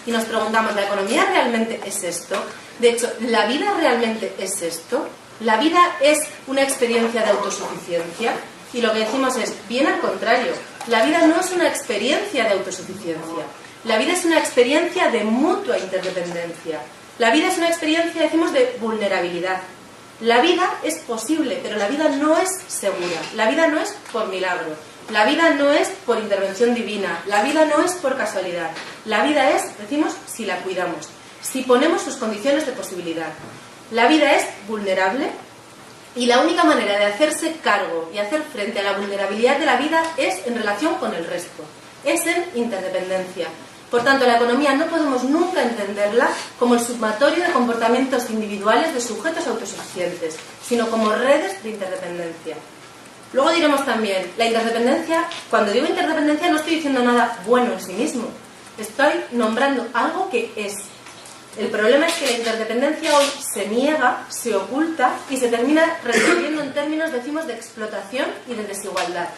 Speaker 2: Y nos preguntamos, ¿la economía realmente es esto? De hecho, ¿la vida realmente es esto? ¿La vida es una experiencia de autosuficiencia? Y lo que decimos es, bien al contrario, la vida no es una experiencia de autosuficiencia. La vida es una experiencia de mutua interdependencia. La vida es una experiencia, decimos, de vulnerabilidad. La vida es posible, pero la vida no es segura. La vida no es por milagro. La vida no es por intervención divina. La vida no es por casualidad. La vida es, decimos, si la cuidamos, si ponemos sus condiciones de posibilidad. La vida es vulnerable y la única manera de hacerse cargo y hacer frente a la vulnerabilidad de la vida es en relación con el resto. Es en interdependencia. Por tanto, la economía no podemos nunca entenderla como el sumatorio de comportamientos individuales de sujetos autosuficientes, sino como redes de interdependencia. Luego diremos también, la interdependencia, cuando digo interdependencia no estoy diciendo nada bueno en sí mismo, estoy nombrando algo que es. El problema es que la interdependencia hoy se niega, se oculta y se termina resolviendo en términos, decimos, de explotación y de desigualdad,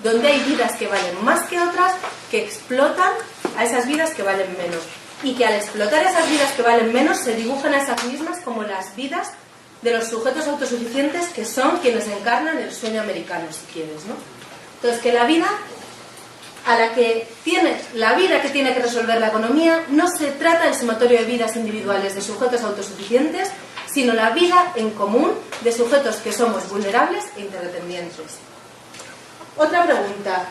Speaker 2: donde hay vidas que valen más que otras, que explotan a esas vidas que valen menos, y que al explotar esas vidas que valen menos se dibujan a esas mismas como las vidas de los sujetos autosuficientes, que son quienes encarnan el sueño americano, si quieres, ¿no? Entonces, que la vida que tiene que resolver la economía no se trata del sumatorio de vidas individuales de sujetos autosuficientes, sino la vida en común de sujetos que somos vulnerables e interdependientes. Otra pregunta,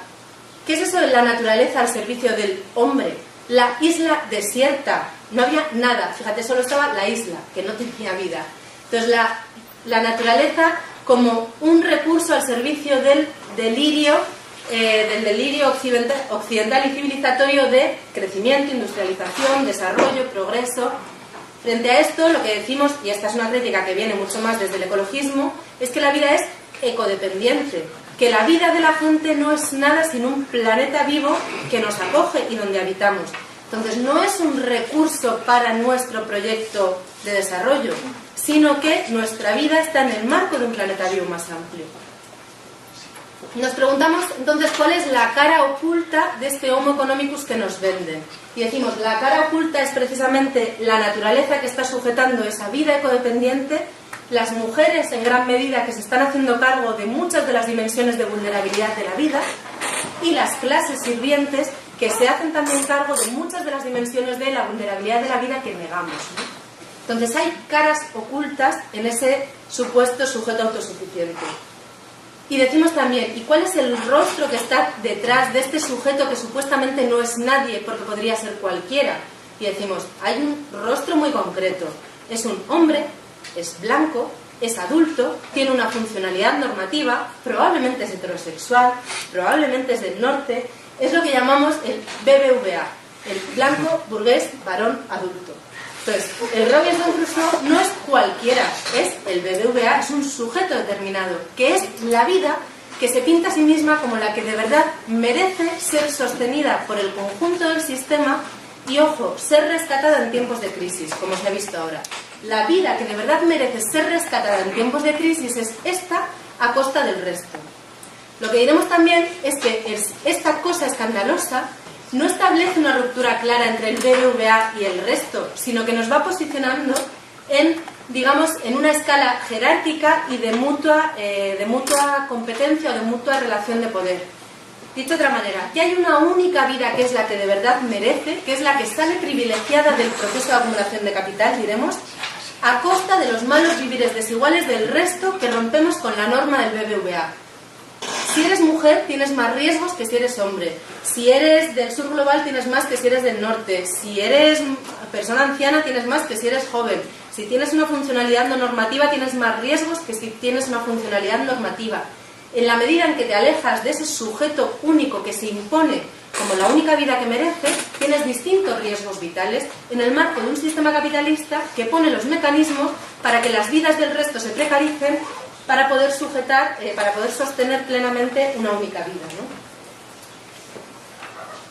Speaker 2: ¿qué es eso de la naturaleza al servicio del hombre? La isla desierta, no había nada, fíjate, solo estaba la isla, que no tenía vida. Entonces la naturaleza como un recurso al servicio del delirio occidental y civilizatorio de crecimiento, industrialización, desarrollo, progreso. Frente a esto, lo que decimos, y esta es una crítica que viene mucho más desde el ecologismo, es que la vida es ecodependiente, que la vida de la gente no es nada sin un planeta vivo que nos acoge y donde habitamos. Entonces no es un recurso para nuestro proyecto de desarrollo, sino que nuestra vida está en el marco de un planeta vivo más amplio. Nos preguntamos entonces cuál es la cara oculta de este Homo economicus que nos venden. Y decimos, la cara oculta es precisamente la naturaleza que está sujetando esa vida ecodependiente, las mujeres en gran medida que se están haciendo cargo de muchas de las dimensiones de vulnerabilidad de la vida, y las clases sirvientes que se hacen también cargo de muchas de las dimensiones de la vulnerabilidad de la vida que negamos, ¿no? Entonces hay caras ocultas en ese supuesto sujeto autosuficiente. Y decimos también, ¿y cuál es el rostro que está detrás de este sujeto que supuestamente no es nadie porque podría ser cualquiera? Y decimos, hay un rostro muy concreto. Es un hombre, es blanco, es adulto, tiene una funcionalidad normativa, probablemente es heterosexual, probablemente es del norte. Es lo que llamamos el BBVA, el blanco, burgués, varón, adulto. Entonces, el Robinson Crusoe no es cualquiera, es el BBVA, es un sujeto determinado, que es la vida que se pinta a sí misma como la que de verdad merece ser sostenida por el conjunto del sistema y, ojo, ser rescatada en tiempos de crisis, como se ha visto ahora. La vida que de verdad merece ser rescatada en tiempos de crisis es esta a costa del resto. Lo que diremos también es que esta cosa escandalosa no establece una ruptura clara entre el BBVA y el resto, sino que nos va posicionando en, digamos, en una escala jerárquica y de mutua competencia o de mutua relación de poder. Dicho de otra manera, que hay una única vida que es la que de verdad merece, que es la que sale privilegiada del proceso de acumulación de capital, diremos, a costa de los malos vivires desiguales del resto que rompemos con la norma del BBVA. Si eres mujer, tienes más riesgos que si eres hombre. Si eres del sur global, tienes más que si eres del norte. Si eres persona anciana, tienes más que si eres joven. Si tienes una funcionalidad no normativa, tienes más riesgos que si tienes una funcionalidad normativa. En la medida en que te alejas de ese sujeto único que se impone como la única vida que merece, tienes distintos riesgos vitales en el marco de un sistema capitalista que pone los mecanismos para que las vidas del resto se precaricen para poder sostener plenamente una única vida, ¿no?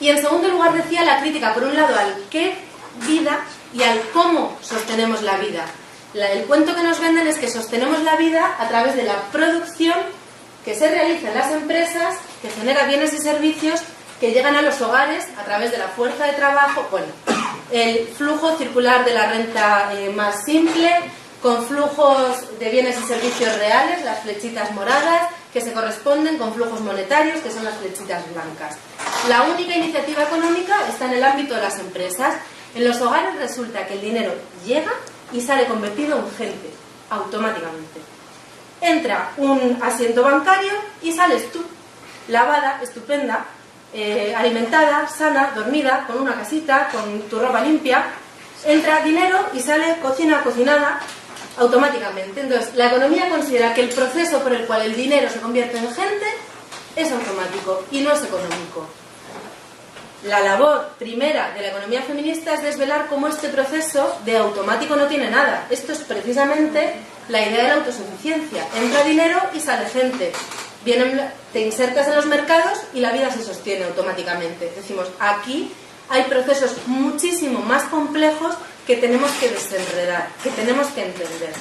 Speaker 2: Y en segundo lugar decía la crítica, por un lado, al qué vida y al cómo sostenemos la vida. El cuento que nos venden es que sostenemos la vida a través de la producción que se realiza en las empresas, que genera bienes y servicios que llegan a los hogares a través de la fuerza de trabajo, bueno, el flujo circular de la renta más simple, con flujos de bienes y servicios reales, las flechitas moradas, que se corresponden con flujos monetarios, que son las flechitas blancas. La única iniciativa económica está en el ámbito de las empresas. En los hogares resulta que el dinero llega y sale convertido en gente, automáticamente. Entra un asiento bancario y sales tú, lavada, estupenda, alimentada, sana, dormida, con una casita, con tu ropa limpia. Entra dinero y sale cocina cocinada, automáticamente. Entonces, la economía considera que el proceso por el cual el dinero se convierte en gente es automático y no es económico. La labor primera de la economía feminista es desvelar cómo este proceso de automático no tiene nada. Esto es precisamente la idea de la autosuficiencia. Entra dinero y sale gente. Te insertas en los mercados y la vida se sostiene automáticamente. Decimos, aquí hay procesos muchísimo más complejos que tenemos que desenredar, que tenemos que entender.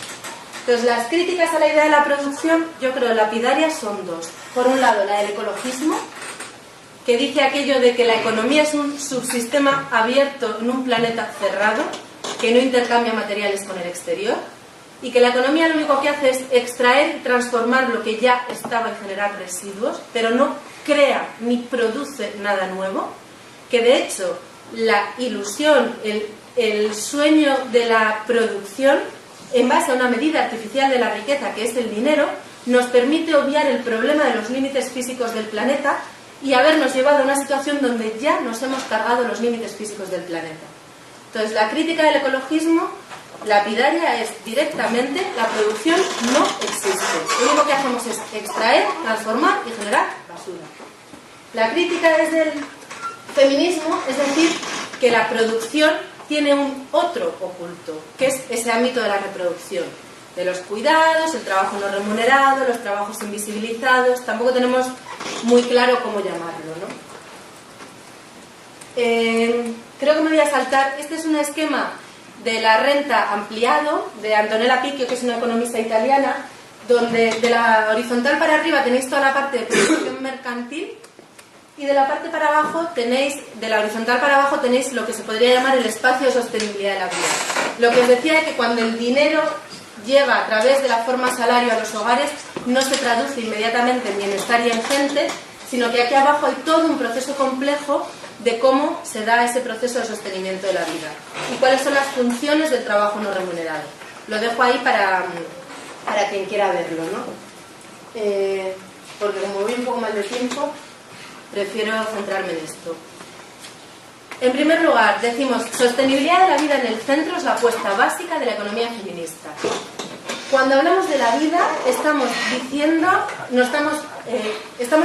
Speaker 2: Entonces, las críticas a la idea de la producción, yo creo, lapidarias son dos. Por un lado, la del ecologismo, que dice aquello de que la economía es un subsistema abierto en un planeta cerrado, que no intercambia materiales con el exterior, y que la economía lo único que hace es extraer y transformar lo que ya estaba y generar residuos, pero no crea ni produce nada nuevo, que de hecho la ilusión, el sueño de la producción, en base a una medida artificial de la riqueza, que es el dinero, nos permite obviar el problema de los límites físicos del planeta y habernos llevado a una situación donde ya nos hemos cargado los límites físicos del planeta. Entonces, la crítica del ecologismo lapidaria es directamente: la producción no existe. Lo único que hacemos es extraer, transformar y generar basura. La crítica desde el feminismo es decir que la producción tiene un otro oculto, que es ese ámbito de la reproducción, de los cuidados, el trabajo no remunerado, los trabajos invisibilizados. Tampoco tenemos muy claro cómo llamarlo, ¿no? Creo que me voy a saltar. Este es un esquema de la renta ampliado de Antonella Picchio, que es una economista italiana, donde de la horizontal para arriba tenéis toda la parte de producción mercantil y de la parte para abajo tenéis, de la horizontal para abajo tenéis lo que se podría llamar el espacio de sostenibilidad de la vida. Lo que os decía es que cuando el dinero llega a través de la forma salario a los hogares, no se traduce inmediatamente en bienestar y en gente, sino que aquí abajo hay todo un proceso complejo de cómo se da ese proceso de sostenimiento de la vida y cuáles son las funciones del trabajo no remunerado. Lo dejo ahí para quien quiera verlo, ¿no? Porque como voy un poco mal de tiempo, prefiero centrarme en esto. En primer lugar, decimos, sostenibilidad de la vida en el centro es la apuesta básica de la economía feminista. Cuando hablamos de la vida, estamos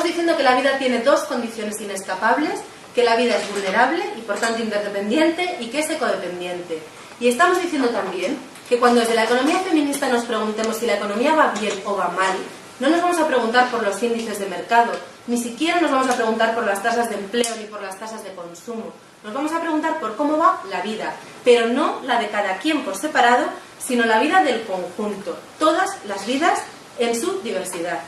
Speaker 2: diciendo que la vida tiene dos condiciones inescapables, que la vida es vulnerable y por tanto interdependiente y que es ecodependiente. Y estamos diciendo también que cuando desde la economía feminista nos preguntemos si la economía va bien o va mal, no nos vamos a preguntar por los índices de mercado, ni siquiera nos vamos a preguntar por las tasas de empleo ni por las tasas de consumo. Nos vamos a preguntar por cómo va la vida, pero no la de cada quien por separado, sino la vida del conjunto, todas las vidas en su diversidad.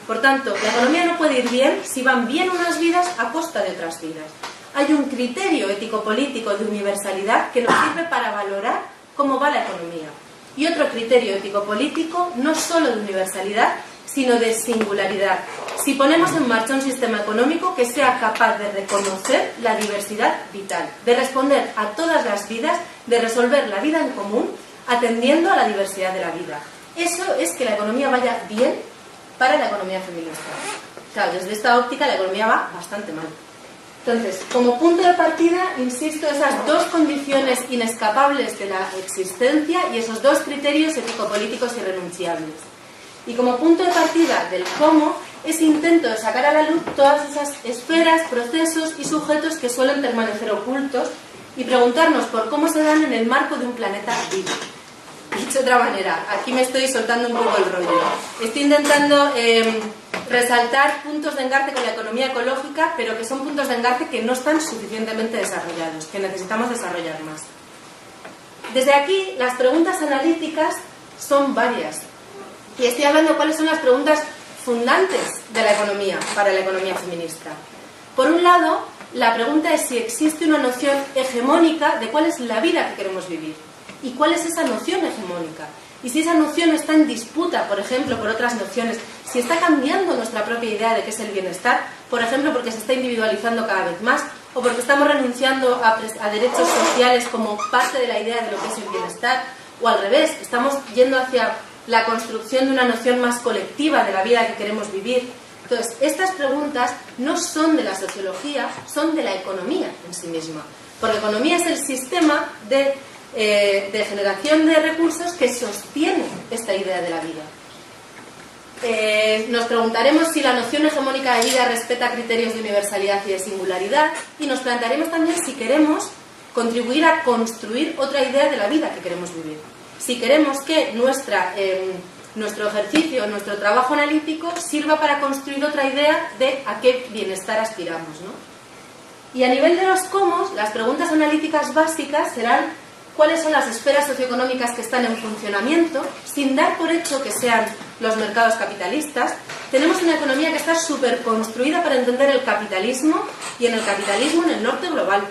Speaker 2: Por tanto, la economía no puede ir bien si van bien unas vidas a costa de otras vidas. Hay un criterio ético-político de universalidad que nos sirve para valorar cómo va la economía. Y otro criterio ético-político no solo de universalidad, sino de singularidad. Si ponemos en marcha un sistema económico que sea capaz de reconocer la diversidad vital, de responder a todas las vidas, de resolver la vida en común, atendiendo a la diversidad de la vida. Eso es que la economía vaya bien para la economía feminista. Claro, desde esta óptica la economía va bastante mal. Entonces, como punto de partida, insisto, esas dos condiciones inescapables de la existencia y esos dos criterios ético-políticos irrenunciables. Y como punto de partida del cómo, ese intento de sacar a la luz todas esas esferas, procesos y sujetos que suelen permanecer ocultos y preguntarnos por cómo se dan en el marco de un planeta vivo. Dicho de otra manera, aquí me estoy soltando un poco el rollo. Estoy intentando resaltar puntos de engarce con la economía ecológica, pero que son puntos de engarce que no están suficientemente desarrollados, que necesitamos desarrollar más. Desde aquí, las preguntas analíticas son varias. Y estoy hablando de cuáles son las preguntas fundantes de la economía, para la economía feminista. Por un lado, la pregunta es si existe una noción hegemónica de cuál es la vida que queremos vivir. ¿Y cuál es esa noción hegemónica? Y si esa noción está en disputa, por ejemplo, por otras nociones, si está cambiando nuestra propia idea de qué es el bienestar, por ejemplo, porque se está individualizando cada vez más, o porque estamos renunciando a derechos sociales como parte de la idea de lo que es el bienestar, o al revés, estamos yendo hacia la construcción de una noción más colectiva de la vida que queremos vivir. Entonces, estas preguntas no son de la sociología, son de la economía en sí misma. Porque la economía es el sistema de generación de recursos que sostiene esta idea de la vida. Nos preguntaremos si la noción hegemónica de vida respeta criterios de universalidad y de singularidad, y nos plantearemos también si queremos contribuir a construir otra idea de la vida que queremos vivir. Si queremos que nuestro ejercicio, nuestro trabajo analítico sirva para construir otra idea de a qué bienestar aspiramos, ¿no? Y a nivel de los cómo, las preguntas analíticas básicas serán cuáles son las esferas socioeconómicas que están en funcionamiento, sin dar por hecho que sean los mercados capitalistas. Tenemos una economía que está superconstruida para entender el capitalismo, y en el capitalismo en el norte global,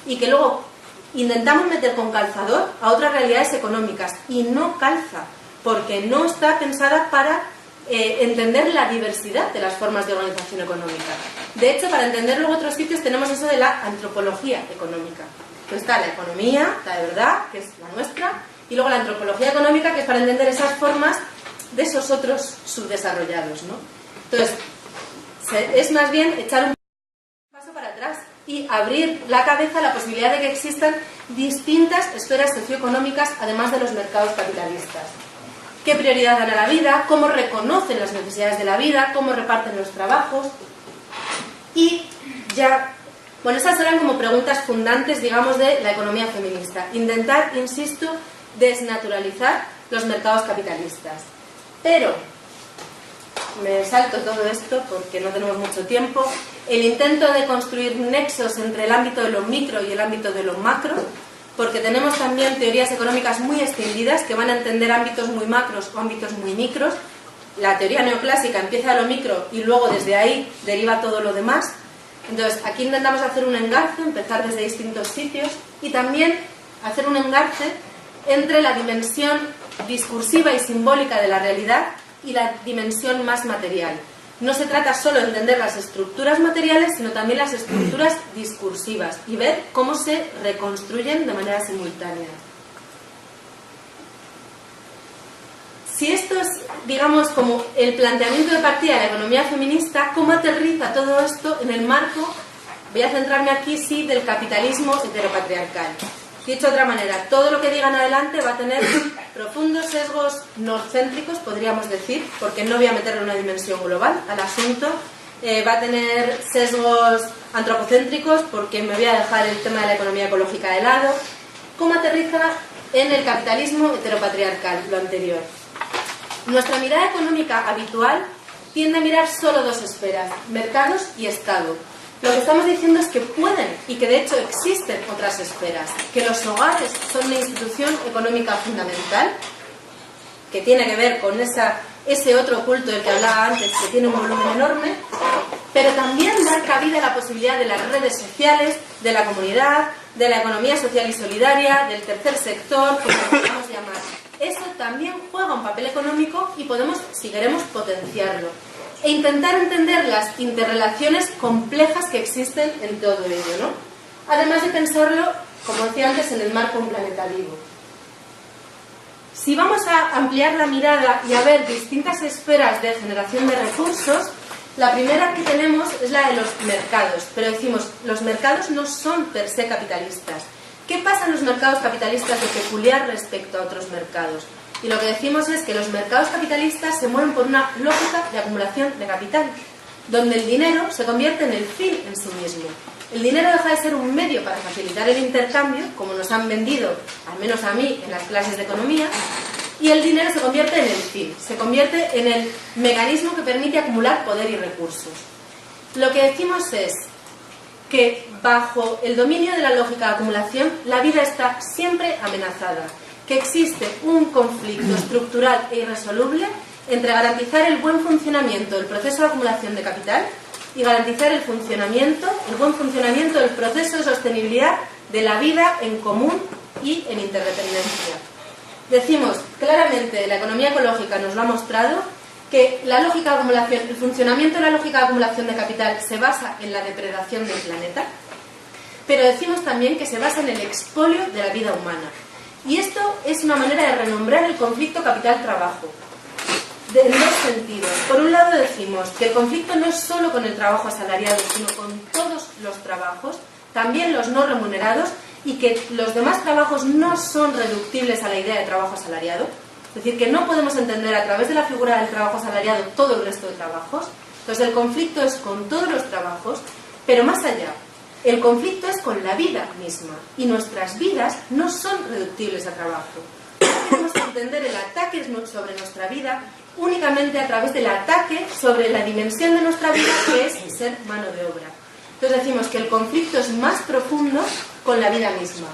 Speaker 2: y que luego intentamos meter con calzador a otras realidades económicas, y no calza, porque no está pensada para entender la diversidad de las formas de organización económica. De hecho, para entenderlo en otros sitios tenemos eso de la antropología económica. Pues está la economía, la de verdad, que es la nuestra, y luego la antropología económica, que es para entender esas formas de esos otros subdesarrollados, ¿no? Entonces, es más bien echar un paso para atrás y abrir la cabeza a la posibilidad de que existan distintas esferas socioeconómicas, además de los mercados capitalistas. ¿Qué prioridad dan a la vida? ¿Cómo reconocen las necesidades de la vida? ¿Cómo reparten los trabajos? Y ya... Bueno, esas eran como preguntas fundantes, digamos, de la economía feminista. Intentar, insisto, desnaturalizar los mercados capitalistas. Pero, me salto todo esto porque no tenemos mucho tiempo, el intento de construir nexos entre el ámbito de lo micro y el ámbito de lo macro, porque tenemos también teorías económicas muy extendidas que van a entender ámbitos muy macros o ámbitos muy micros. La teoría neoclásica empieza a lo micro y luego desde ahí deriva todo lo demás. Entonces, aquí intentamos hacer un engarce, empezar desde distintos sitios y también hacer un engarce entre la dimensión discursiva y simbólica de la realidad y la dimensión más material. No se trata solo de entender las estructuras materiales, sino también las estructuras discursivas y ver cómo se reconstruyen de manera simultánea. Si esto es, digamos, como el planteamiento de partida de la economía feminista, ¿cómo aterriza todo esto en el marco, voy a centrarme aquí sí, del capitalismo heteropatriarcal? Dicho de otra manera, todo lo que digan adelante va a tener profundos sesgos norcéntricos, podríamos decir, porque no voy a meterle una dimensión global al asunto. Va a tener sesgos antropocéntricos, porque me voy a dejar el tema de la economía ecológica de lado. ¿Cómo aterriza en el capitalismo heteropatriarcal, lo anterior? Nuestra mirada económica habitual tiende a mirar solo dos esferas, mercados y Estado. Lo que estamos diciendo es que pueden, y que de hecho existen otras esferas, que los hogares son una institución económica fundamental, que tiene que ver con ese otro culto del que hablaba antes, que tiene un volumen enorme, pero también dar cabida a la posibilidad de las redes sociales, de la comunidad, de la economía social y solidaria, del tercer sector, como lo podemos llamar. Eso también juega un papel económico y podemos, si queremos, potenciarlo. E intentar entender las interrelaciones complejas que existen en todo ello, ¿no? Además de pensarlo, como decía antes, en el marco de un planeta vivo. Si vamos a ampliar la mirada y a ver distintas esferas de generación de recursos, la primera que tenemos es la de los mercados. Pero decimos, los mercados no son per se capitalistas. ¿Qué pasa en los mercados capitalistas de peculiar respecto a otros mercados? Y lo que decimos es que los mercados capitalistas se mueven por una lógica de acumulación de capital, donde el dinero se convierte en el fin en sí mismo. El dinero deja de ser un medio para facilitar el intercambio, como nos han vendido, al menos a mí, en las clases de economía, y el dinero se convierte en el fin, se convierte en el mecanismo que permite acumular poder y recursos. Lo que decimos es que bajo el dominio de la lógica de acumulación, la vida está siempre amenazada, que existe un conflicto estructural e irresoluble entre garantizar el buen funcionamiento del proceso de acumulación de capital y garantizar el buen funcionamiento del proceso de sostenibilidad de la vida en común y en interdependencia. Decimos claramente, la economía ecológica nos lo ha mostrado, que la lógica de acumulación, el funcionamiento de la lógica de acumulación de capital se basa en la depredación del planeta, pero decimos también que se basa en el expolio de la vida humana. Y esto es una manera de renombrar el conflicto capital-trabajo, en dos sentidos. Por un lado decimos que el conflicto no es solo con el trabajo asalariado, sino con todos los trabajos, también los no remunerados, y que los demás trabajos no son reductibles a la idea de trabajo asalariado. Es decir, que no podemos entender a través de la figura del trabajo asalariado todo el resto de trabajos. Entonces el conflicto es con todos los trabajos, pero más allá. El conflicto es con la vida misma, y nuestras vidas no son reductibles a trabajo. No podemos entender el ataque sobre nuestra vida únicamente a través del ataque sobre la dimensión de nuestra vida, que es ser mano de obra. Entonces decimos que el conflicto es más profundo con la vida misma.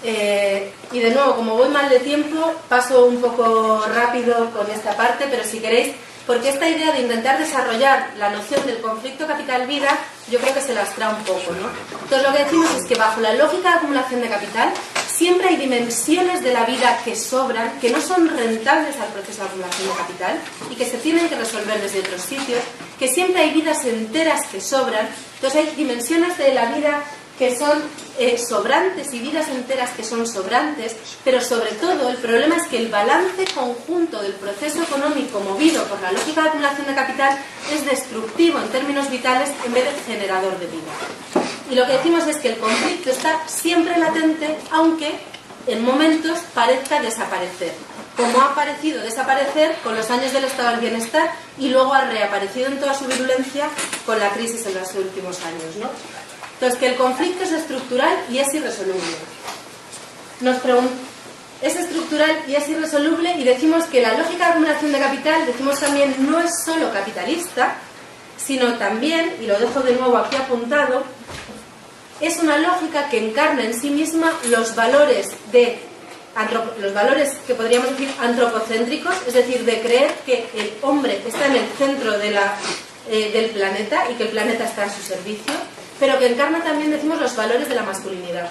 Speaker 2: Y de nuevo, como voy mal de tiempo, paso un poco rápido con esta parte, pero si queréis, porque esta idea de intentar desarrollar la noción del conflicto capital-vida, yo creo que se lastra un poco, ¿no? Entonces lo que decimos es que bajo la lógica de acumulación de capital, siempre hay dimensiones de la vida que sobran, que no son rentables al proceso de acumulación de capital y que se tienen que resolver desde otros sitios, que siempre hay vidas enteras que sobran. Entonces hay dimensiones de la vida que son sobrantes y vidas enteras que son sobrantes, pero sobre todo el problema es que el balance conjunto del proceso económico movido por la lógica de acumulación de capital es destructivo en términos vitales en vez de generador de vida. Y lo que decimos es que el conflicto está siempre latente, aunque en momentos parezca desaparecer, como ha parecido desaparecer con los años del estado del bienestar y luego ha reaparecido en toda su virulencia con la crisis en los últimos años, ¿no? Entonces, que el conflicto es estructural y es irresoluble. Es estructural y es irresoluble, y decimos que la lógica de acumulación de capital, decimos también, no es solo capitalista, sino también, y lo dejo de nuevo aquí apuntado, es una lógica que encarna en sí misma los valores que podríamos decir antropocéntricos, es decir, de creer que el hombre está en el centro del planeta y que el planeta está a su servicio, pero que encarna también, decimos, los valores de la masculinidad,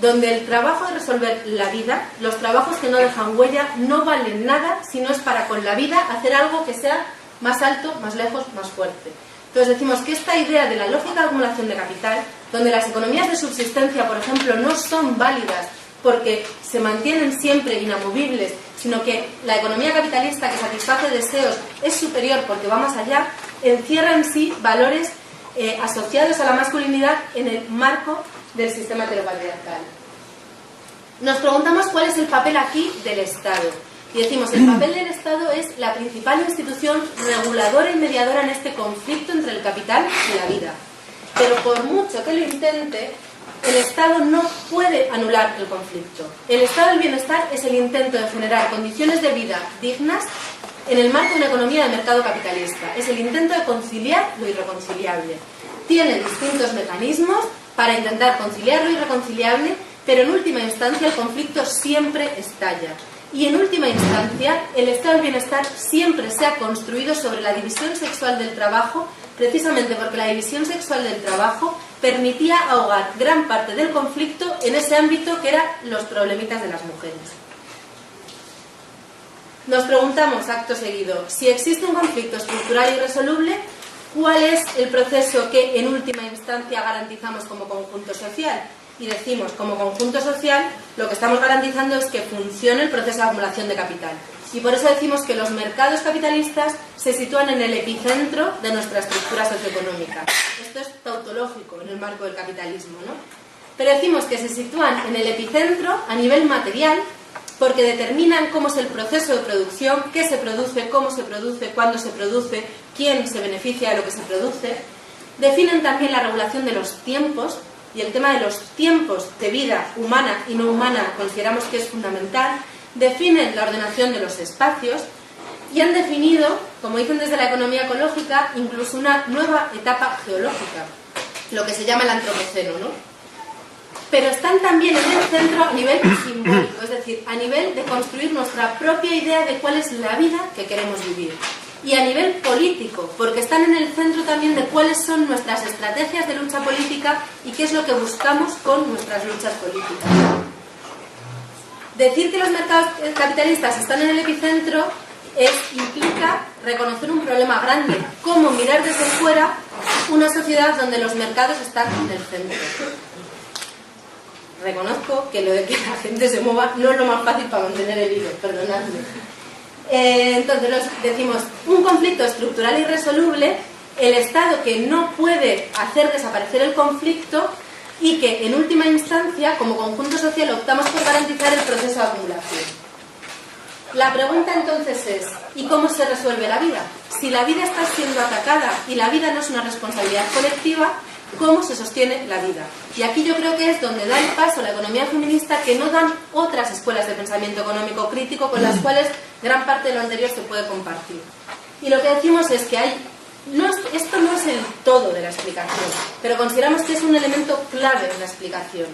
Speaker 2: donde el trabajo de resolver la vida, los trabajos que no dejan huella, no valen nada si no es para con la vida hacer algo que sea más alto, más lejos, más fuerte. Entonces decimos que esta idea de la lógica de acumulación de capital, donde las economías de subsistencia, por ejemplo, no son válidas porque se mantienen siempre inamovibles, sino que la economía capitalista que satisface deseos es superior porque va más allá, encierra en sí valores asociados a la masculinidad en el marco del sistema heteropatriarcal. Nos preguntamos cuál es el papel aquí del Estado. Y decimos, el papel del Estado es la principal institución reguladora y mediadora en este conflicto entre el capital y la vida. Pero por mucho que lo intente, el Estado no puede anular el conflicto. El estado del bienestar es el intento de generar condiciones de vida dignas en el marco de una economía de mercado capitalista. Es el intento de conciliar lo irreconciliable. Tiene distintos mecanismos para intentar conciliar lo irreconciliable, pero en última instancia el conflicto siempre estalla. Y en última instancia, el estado del bienestar siempre se ha construido sobre la división sexual del trabajo, precisamente porque la división sexual del trabajo permitía ahogar gran parte del conflicto en ese ámbito que eran los problemitas de las mujeres. Nos preguntamos, acto seguido, si existe un conflicto estructural irresoluble, ¿cuál es el proceso que en última instancia garantizamos como conjunto social? Y decimos, como conjunto social, lo que estamos garantizando es que funcione el proceso de acumulación de capital. Y por eso decimos que los mercados capitalistas se sitúan en el epicentro de nuestra estructura socioeconómica. Esto es tautológico en el marco del capitalismo, ¿no? Pero decimos que se sitúan en el epicentro a nivel material porque determinan cómo es el proceso de producción, qué se produce, cómo se produce, cuándo se produce, quién se beneficia de lo que se produce. Definen también la regulación de los tiempos. Y el tema de los tiempos de vida humana y no humana consideramos que es fundamental. Definen la ordenación de los espacios y han definido, como dicen desde la economía ecológica, incluso una nueva etapa geológica, lo que se llama el antropoceno, ¿no? Pero están también en el centro a nivel simbólico, es decir, a nivel de construir nuestra propia idea de cuál es la vida que queremos vivir. Y a nivel político, porque están en el centro también de cuáles son nuestras estrategias de lucha política y qué es lo que buscamos con nuestras luchas políticas. Decir que los mercados capitalistas están en el epicentro implica reconocer un problema grande, cómo mirar desde fuera una sociedad donde los mercados están en el centro. Reconozco que lo de que la gente se mueva no es lo más fácil para mantener el hilo, perdonadme. Entonces decimos, un conflicto estructural irresoluble, el Estado que no puede hacer desaparecer el conflicto y que en última instancia, como conjunto social, optamos por garantizar el proceso de acumulación. La pregunta entonces es, ¿y cómo se resuelve la vida? Si la vida está siendo atacada y la vida no es una responsabilidad colectiva, ¿cómo se sostiene la vida? Y aquí yo creo que es donde da el paso la economía feminista, que no dan otras escuelas de pensamiento económico crítico con las cuales gran parte de lo anterior se puede compartir. Y lo que decimos es que esto no es el todo de la explicación, pero consideramos que es un elemento clave en la explicación.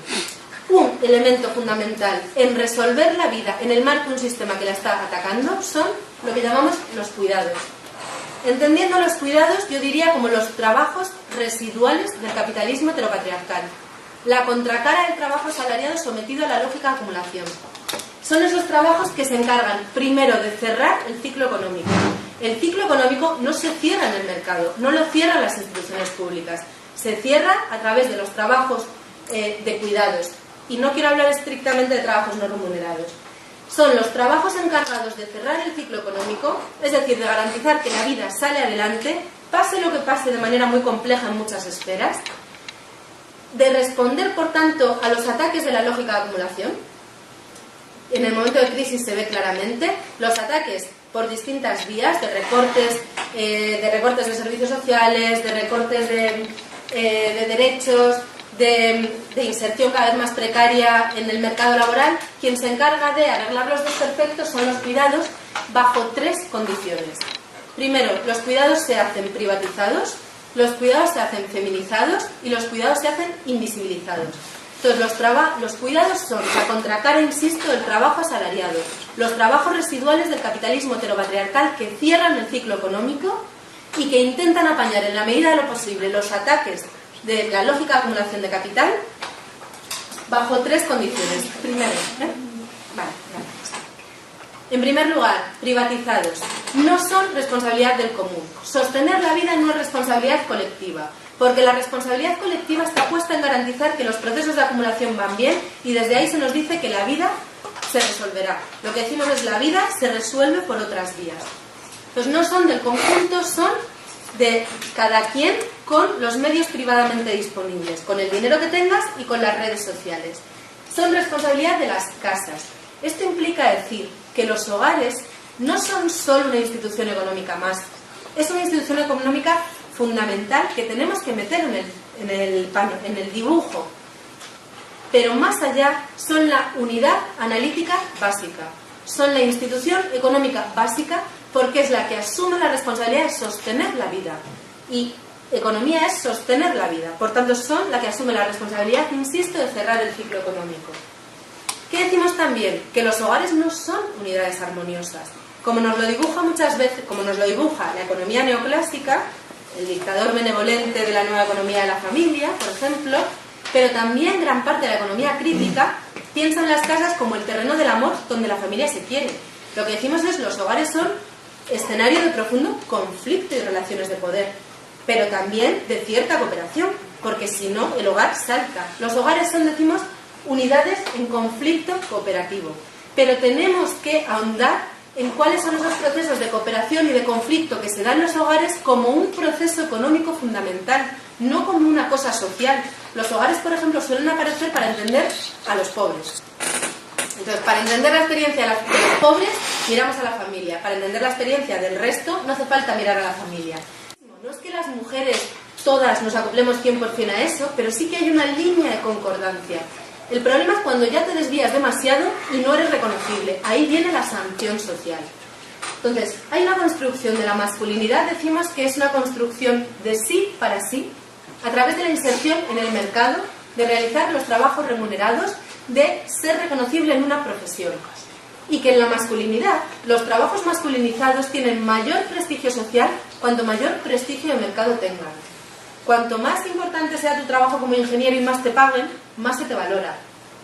Speaker 2: Un elemento fundamental en resolver la vida en el marco de un sistema que la está atacando son lo que llamamos los cuidados. Entendiendo los cuidados, yo diría como los trabajos residuales del capitalismo heteropatriarcal. La contracara del trabajo asalariado sometido a la lógica de acumulación. Son esos trabajos que se encargan, primero, de cerrar el ciclo económico. El ciclo económico no se cierra en el mercado, no lo cierran las instituciones públicas. Se cierra a través de los trabajos de cuidados. Y no quiero hablar estrictamente de trabajos no remunerados. Son los trabajos encargados de cerrar el ciclo económico, es decir, de garantizar que la vida sale adelante, pase lo que pase de manera muy compleja en muchas esferas, de responder, por tanto, a los ataques de la lógica de acumulación. En el momento de crisis se ve claramente los ataques por distintas vías, de recortes de servicios sociales, de recortes de derechos, de inserción cada vez más precaria en el mercado laboral. Quien se encarga de arreglar los desperfectos son los cuidados bajo tres condiciones. Primero, los cuidados se hacen privatizados, los cuidados se hacen feminizados y los cuidados se hacen invisibilizados. Entonces, los cuidados son la contracara, insisto, del trabajo asalariado, los trabajos residuales del capitalismo heteropatriarcal que cierran el ciclo económico y que intentan apañar en la medida de lo posible los ataques de la lógica de acumulación de capital bajo tres condiciones. Primero, En primer lugar, privatizados. No son responsabilidad del común. Sostener la vida no es responsabilidad colectiva, porque la responsabilidad colectiva está puesta en garantizar que los procesos de acumulación van bien y desde ahí se nos dice que la vida se resolverá. Lo que decimos es la vida se resuelve por otras vías. Entonces no son del conjunto, son de cada quien con los medios privadamente disponibles, con el dinero que tengas y con las redes sociales. Son responsabilidad de las casas. Esto implica decir que los hogares no son solo una institución económica más, es una institución económica fundamental que tenemos que meter en el dibujo. Pero más allá, son la unidad analítica básica, son la institución económica básica porque es la que asume la responsabilidad de sostener la vida. Y economía es sostener la vida, por tanto son la que asume la responsabilidad, insisto, de cerrar el ciclo económico. ¿Qué decimos también? Que los hogares no son unidades armoniosas. Como nos lo dibuja muchas veces, como nos lo dibuja la economía neoclásica, el dictador benevolente de la nueva economía de la familia, por ejemplo, pero también gran parte de la economía crítica piensa en las casas como el terreno del amor donde la familia se quiere. Lo que decimos es que los hogares son escenario de profundo conflicto y relaciones de poder, pero también de cierta cooperación, porque si no, el hogar salta. Los hogares son, decimos, unidades en conflicto cooperativo, pero tenemos que ahondar en cuáles son esos procesos de cooperación y de conflicto que se dan en los hogares como un proceso económico fundamental, no como una cosa social. Los hogares, por ejemplo, suelen aparecer para entender a los pobres. Entonces, para entender la experiencia de los pobres, miramos a la familia. Para entender la experiencia del resto, no hace falta mirar a la familia. No es que las mujeres todas nos acoplemos 100% a eso, pero sí que hay una línea de concordancia. El problema es cuando ya te desvías demasiado y no eres reconocible. Ahí viene la sanción social. Entonces, hay una construcción de la masculinidad, decimos que es una construcción de sí para sí, a través de la inserción en el mercado, de realizar los trabajos remunerados, de ser reconocible en una profesión. Y que en la masculinidad, los trabajos masculinizados tienen mayor prestigio social cuanto mayor prestigio de mercado tengan. Cuanto más importante sea tu trabajo como ingeniero y más te paguen, más se te valora.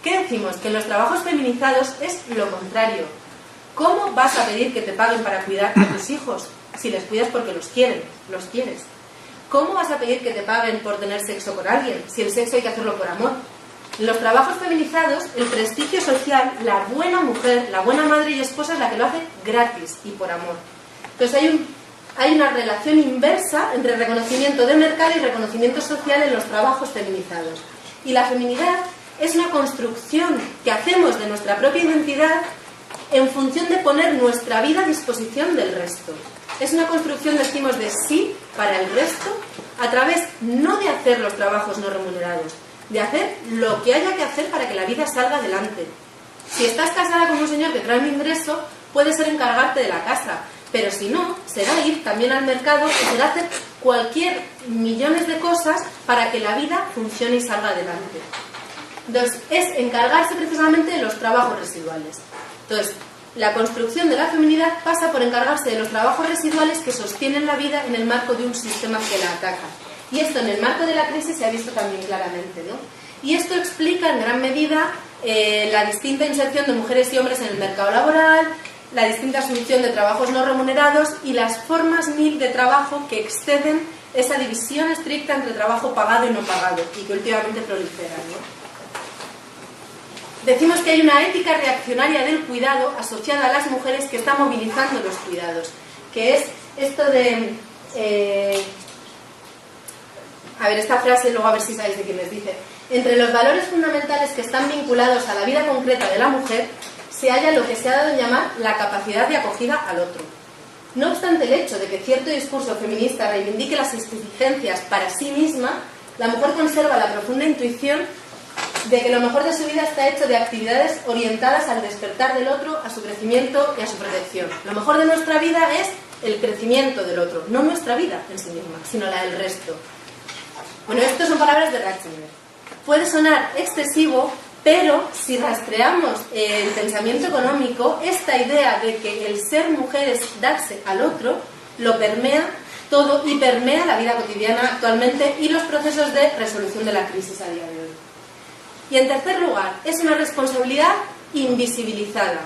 Speaker 2: ¿Qué decimos? Que en los trabajos feminizados es lo contrario. ¿Cómo vas a pedir que te paguen para cuidar a tus hijos si les cuidas porque los quieres? ¿Cómo vas a pedir que te paguen por tener sexo con alguien si el sexo hay que hacerlo por amor? En los trabajos feminizados, el prestigio social, la buena mujer, la buena madre y esposa es la que lo hace gratis y por amor. Entonces hay una relación inversa entre reconocimiento de mercado y reconocimiento social en los trabajos feminizados. Y la feminidad es una construcción que hacemos de nuestra propia identidad en función de poner nuestra vida a disposición del resto. Es una construcción, decimos, de sí para el resto, a través no de hacer los trabajos no remunerados, de hacer lo que haya que hacer para que la vida salga adelante. Si estás casada con un señor que trae un ingreso, puede ser encargarte de la casa, pero si no, será ir también al mercado y será hacer millones de cosas para que la vida funcione y salga adelante. Entonces, es encargarse precisamente de los trabajos residuales. Entonces, la construcción de la feminidad pasa por encargarse de los trabajos residuales que sostienen la vida en el marco de un sistema que la ataca. Y esto en el marco de la crisis se ha visto también claramente, ¿no? Y esto explica en gran medida la distinta inserción de mujeres y hombres en el mercado laboral, la distinta asunción de trabajos no remunerados y las formas mil de trabajo que exceden esa división estricta entre trabajo pagado y no pagado y que últimamente proliferan, ¿no? Decimos que hay una ética reaccionaria del cuidado asociada a las mujeres que está movilizando los cuidados, que es esto de... esta frase, luego a ver si sabéis de quién les dice. Entre los valores fundamentales que están vinculados a la vida concreta de la mujer, se halla lo que se ha dado en llamar la capacidad de acogida al otro. No obstante el hecho de que cierto discurso feminista reivindique las exigencias para sí misma, la mujer conserva la profunda intuición de que lo mejor de su vida está hecho de actividades orientadas al despertar del otro, a su crecimiento y a su protección. Lo mejor de nuestra vida es el crecimiento del otro, no nuestra vida en sí misma, sino la del resto. Bueno, estas son palabras de Ratzinger. Puede sonar excesivo, pero si rastreamos el pensamiento económico, esta idea de que el ser mujer es darse al otro, lo permea todo y permea la vida cotidiana actualmente y los procesos de resolución de la crisis a día de hoy. Y en tercer lugar, es una responsabilidad invisibilizada.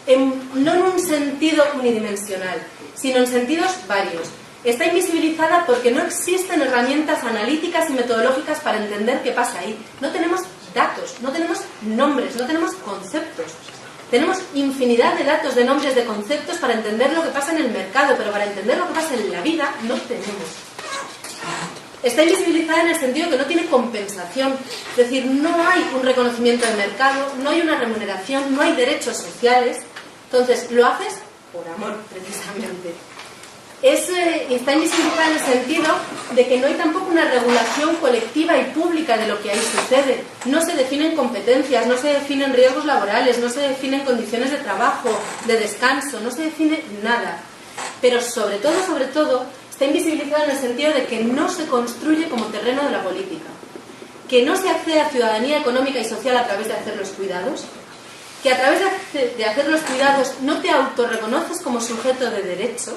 Speaker 2: no en un sentido unidimensional, sino en sentidos varios. Está invisibilizada porque no existen herramientas analíticas y metodológicas para entender qué pasa ahí. No tenemos datos, no tenemos nombres, no tenemos conceptos. Tenemos infinidad de datos, de nombres, de conceptos para entender lo que pasa en el mercado, pero para entender lo que pasa en la vida no tenemos. Está invisibilizada en el sentido que no tiene compensación, es decir, no hay un reconocimiento del mercado, no hay una remuneración, no hay derechos sociales. Entonces, lo haces por amor, precisamente. Está invisibilizada en el sentido de que no hay tampoco una regulación colectiva y pública de lo que ahí sucede. No se definen competencias, no se definen riesgos laborales, no se definen condiciones de trabajo, de descanso, no se define nada. Pero sobre todo, está invisibilizada en el sentido de que no se construye como terreno de la política, que no se accede a ciudadanía económica y social a través de hacer los cuidados, que a través de hacer los cuidados no te autorreconoces como sujeto de derechos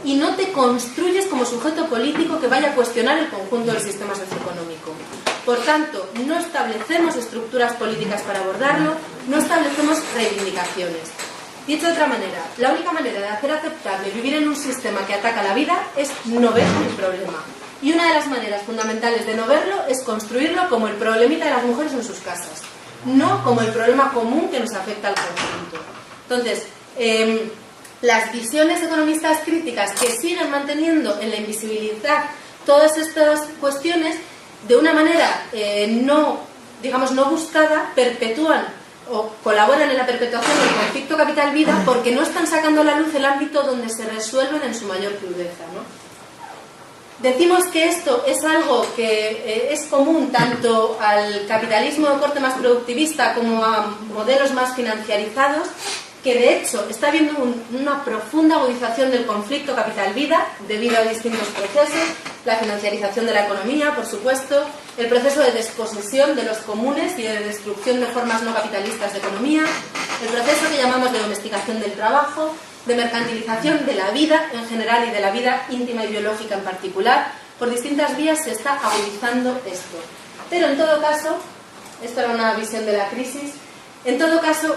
Speaker 2: y no te construyes como sujeto político que vaya a cuestionar el conjunto del sistema socioeconómico. Por tanto, no establecemos estructuras políticas para abordarlo, no establecemos reivindicaciones. Dicho de otra manera, la única manera de hacer aceptable vivir en un sistema que ataca la vida es no ver el problema. Y una de las maneras fundamentales de no verlo es construirlo como el problemita de las mujeres en sus casas, no como el problema común que nos afecta al conjunto. Entonces, las visiones economistas críticas que siguen manteniendo en la invisibilidad todas estas cuestiones, de una manera no buscada, perpetúan o colaboran en la perpetuación del conflicto capital-vida porque no están sacando a la luz el ámbito donde se resuelven en su mayor crudeza, ¿no? Decimos que esto es algo que es común tanto al capitalismo de corte más productivista como a modelos más financiarizados, que de hecho está habiendo una profunda agudización del conflicto capital-vida debido a distintos procesos, la financiarización de la economía, por supuesto, el proceso de desposesión de los comunes y de destrucción de formas no capitalistas de economía, el proceso que llamamos de domesticación del trabajo, de mercantilización de la vida en general y de la vida íntima y biológica en particular. Por distintas vías se está agudizando esto. Pero en todo caso, esto era una visión de la crisis, en todo caso,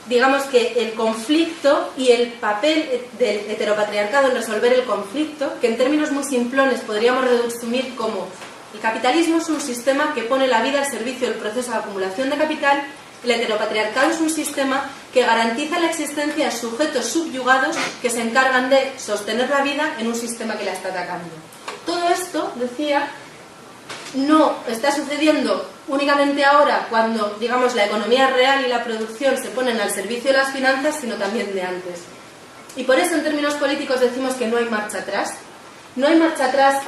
Speaker 2: digamos que el conflicto y el papel del heteropatriarcado en resolver el conflicto, que en términos muy simplones podríamos resumir como el capitalismo es un sistema que pone la vida al servicio del proceso de acumulación de capital. El heteropatriarcado es un sistema que garantiza la existencia de sujetos subyugados que se encargan de sostener la vida en un sistema que la está atacando. Todo esto, decía, no está sucediendo únicamente ahora cuando, digamos, la economía real y la producción se ponen al servicio de las finanzas, sino también de antes. Y por eso, en términos políticos, decimos que no hay marcha atrás. No hay marcha atrás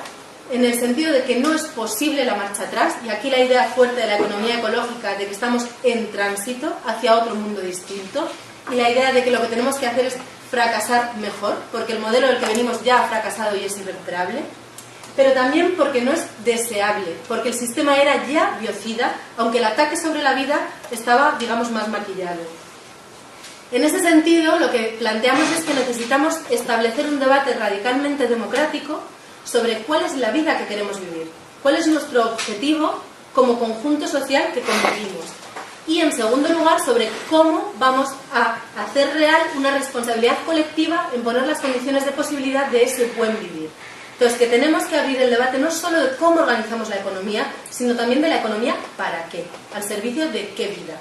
Speaker 2: en el sentido de que no es posible la marcha atrás, y aquí la idea fuerte de la economía ecológica de que estamos en tránsito hacia otro mundo distinto, y la idea de que lo que tenemos que hacer es fracasar mejor, porque el modelo del que venimos ya ha fracasado y es irrecuperable, pero también porque no es deseable, porque el sistema era ya biocida, aunque el ataque sobre la vida estaba, digamos, más maquillado. En ese sentido, lo que planteamos es que necesitamos establecer un debate radicalmente democrático sobre cuál es la vida que queremos vivir, cuál es nuestro objetivo como conjunto social que convivimos. Y, en segundo lugar, sobre cómo vamos a hacer real una responsabilidad colectiva en poner las condiciones de posibilidad de ese buen vivir. Entonces, que tenemos que abrir el debate no solo de cómo organizamos la economía, sino también de la economía para qué, al servicio de qué vida.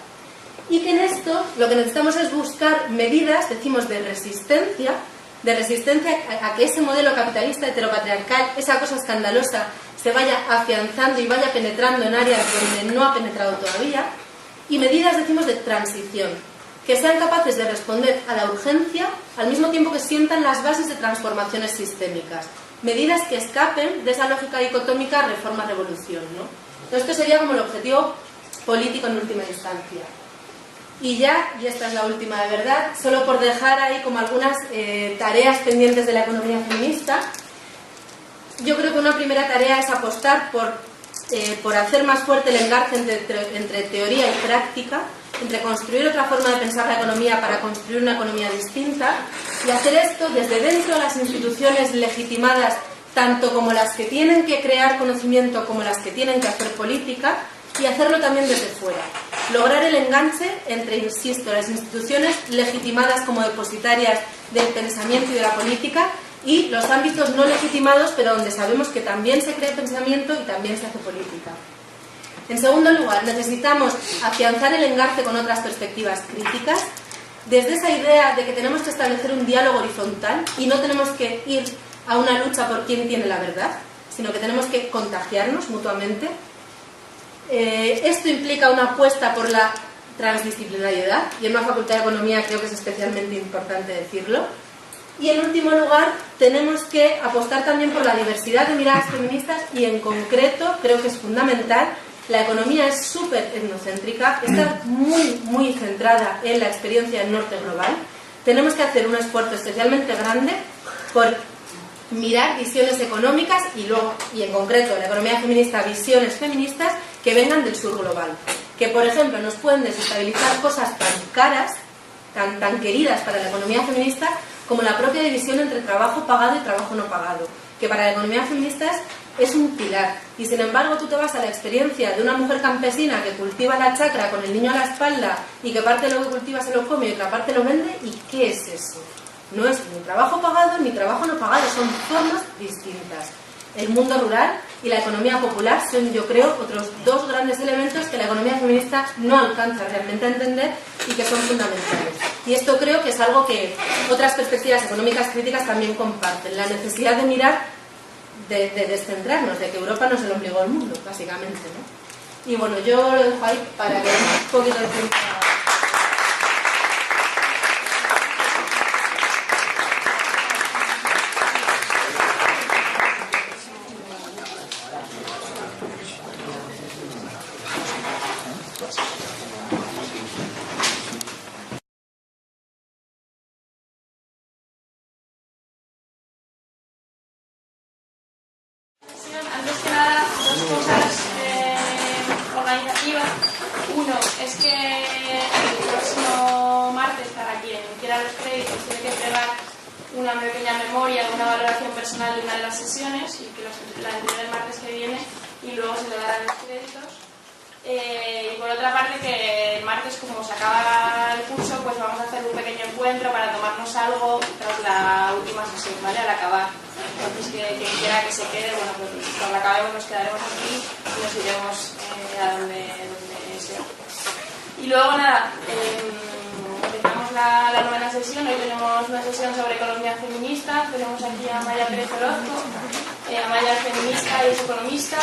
Speaker 2: Y que en esto lo que necesitamos es buscar medidas, decimos, de resistencia a que ese modelo capitalista heteropatriarcal, esa cosa escandalosa, se vaya afianzando y vaya penetrando en áreas donde no ha penetrado todavía, y medidas, decimos, de transición, que sean capaces de responder a la urgencia al mismo tiempo que sientan las bases de transformaciones sistémicas. Medidas que escapen de esa lógica dicotómica reforma-revolución, ¿no? Entonces, esto sería como el objetivo político en última instancia. Y ya, y esta es la última de verdad, solo por dejar ahí como algunas tareas pendientes de la economía feminista, yo creo que una primera tarea es apostar por hacer más fuerte el engarce entre teoría y práctica, entre construir otra forma de pensar la economía para construir una economía distinta, y hacer esto desde dentro de las instituciones legitimadas, tanto como las que tienen que crear conocimiento como las que tienen que hacer política, y hacerlo también desde fuera. Lograr el enganche entre, insisto, las instituciones legitimadas como depositarias del pensamiento y de la política y los ámbitos no legitimados, pero donde sabemos que también se crea pensamiento y también se hace política. En segundo lugar, necesitamos afianzar el engarce con otras perspectivas críticas, desde esa idea de que tenemos que establecer un diálogo horizontal y no tenemos que ir a una lucha por quién tiene la verdad, sino que tenemos que contagiarnos mutuamente. Esto implica una apuesta por la transdisciplinariedad, y en una facultad de economía creo que es especialmente importante decirlo. Y en último lugar, tenemos que apostar también por la diversidad de miradas feministas y en concreto, creo que es fundamental, la economía es súper etnocéntrica, está muy centrada en la experiencia del norte global. Tenemos que hacer un esfuerzo especialmente grande por mirar visiones económicas y en concreto la economía feminista, visiones feministas que vengan del sur global, que por ejemplo nos pueden desestabilizar cosas tan caras, tan queridas para la economía feminista, como la propia división entre trabajo pagado y trabajo no pagado, que para la economía feminista es un pilar. Y sin embargo tú te vas a la experiencia de una mujer campesina que cultiva la chacra con el niño a la espalda y que parte de lo que cultiva se lo come y otra parte lo vende, ¿y qué es eso? No es ni trabajo pagado ni trabajo no pagado, son formas distintas. El mundo rural y la economía popular son, yo creo, otros dos grandes elementos que la economía feminista no alcanza realmente a entender y que son fundamentales. Y esto creo que es algo que otras perspectivas económicas críticas también comparten, la necesidad de mirar, de descentrarnos, de que Europa no es el ombligo del mundo, básicamente, ¿no? Y bueno, yo lo dejo ahí para que un poquito de tiempo.
Speaker 1: Antes que nada, dos cosas organizativas. Uno, es que el próximo martes, para quien quiera los créditos, tiene que entregar una pequeña memoria, una valoración personal de una de las sesiones y que la entregue el martes que viene y luego se le darán los créditos. Y por otra parte, que el martes, como se acaba el curso, pues vamos a hacer un pequeño encuentro para tomarnos algo tras la última sesión, ¿vale? Al acabar. Entonces, quien quiera que se quede, bueno, pues cuando acabemos nos quedaremos aquí y nos iremos a donde sea. Y luego, nada, empezamos la novena sesión. Hoy tenemos una sesión sobre economía feminista. Tenemos aquí a Maya Pérez Orozco. Maya es feminista y es economista.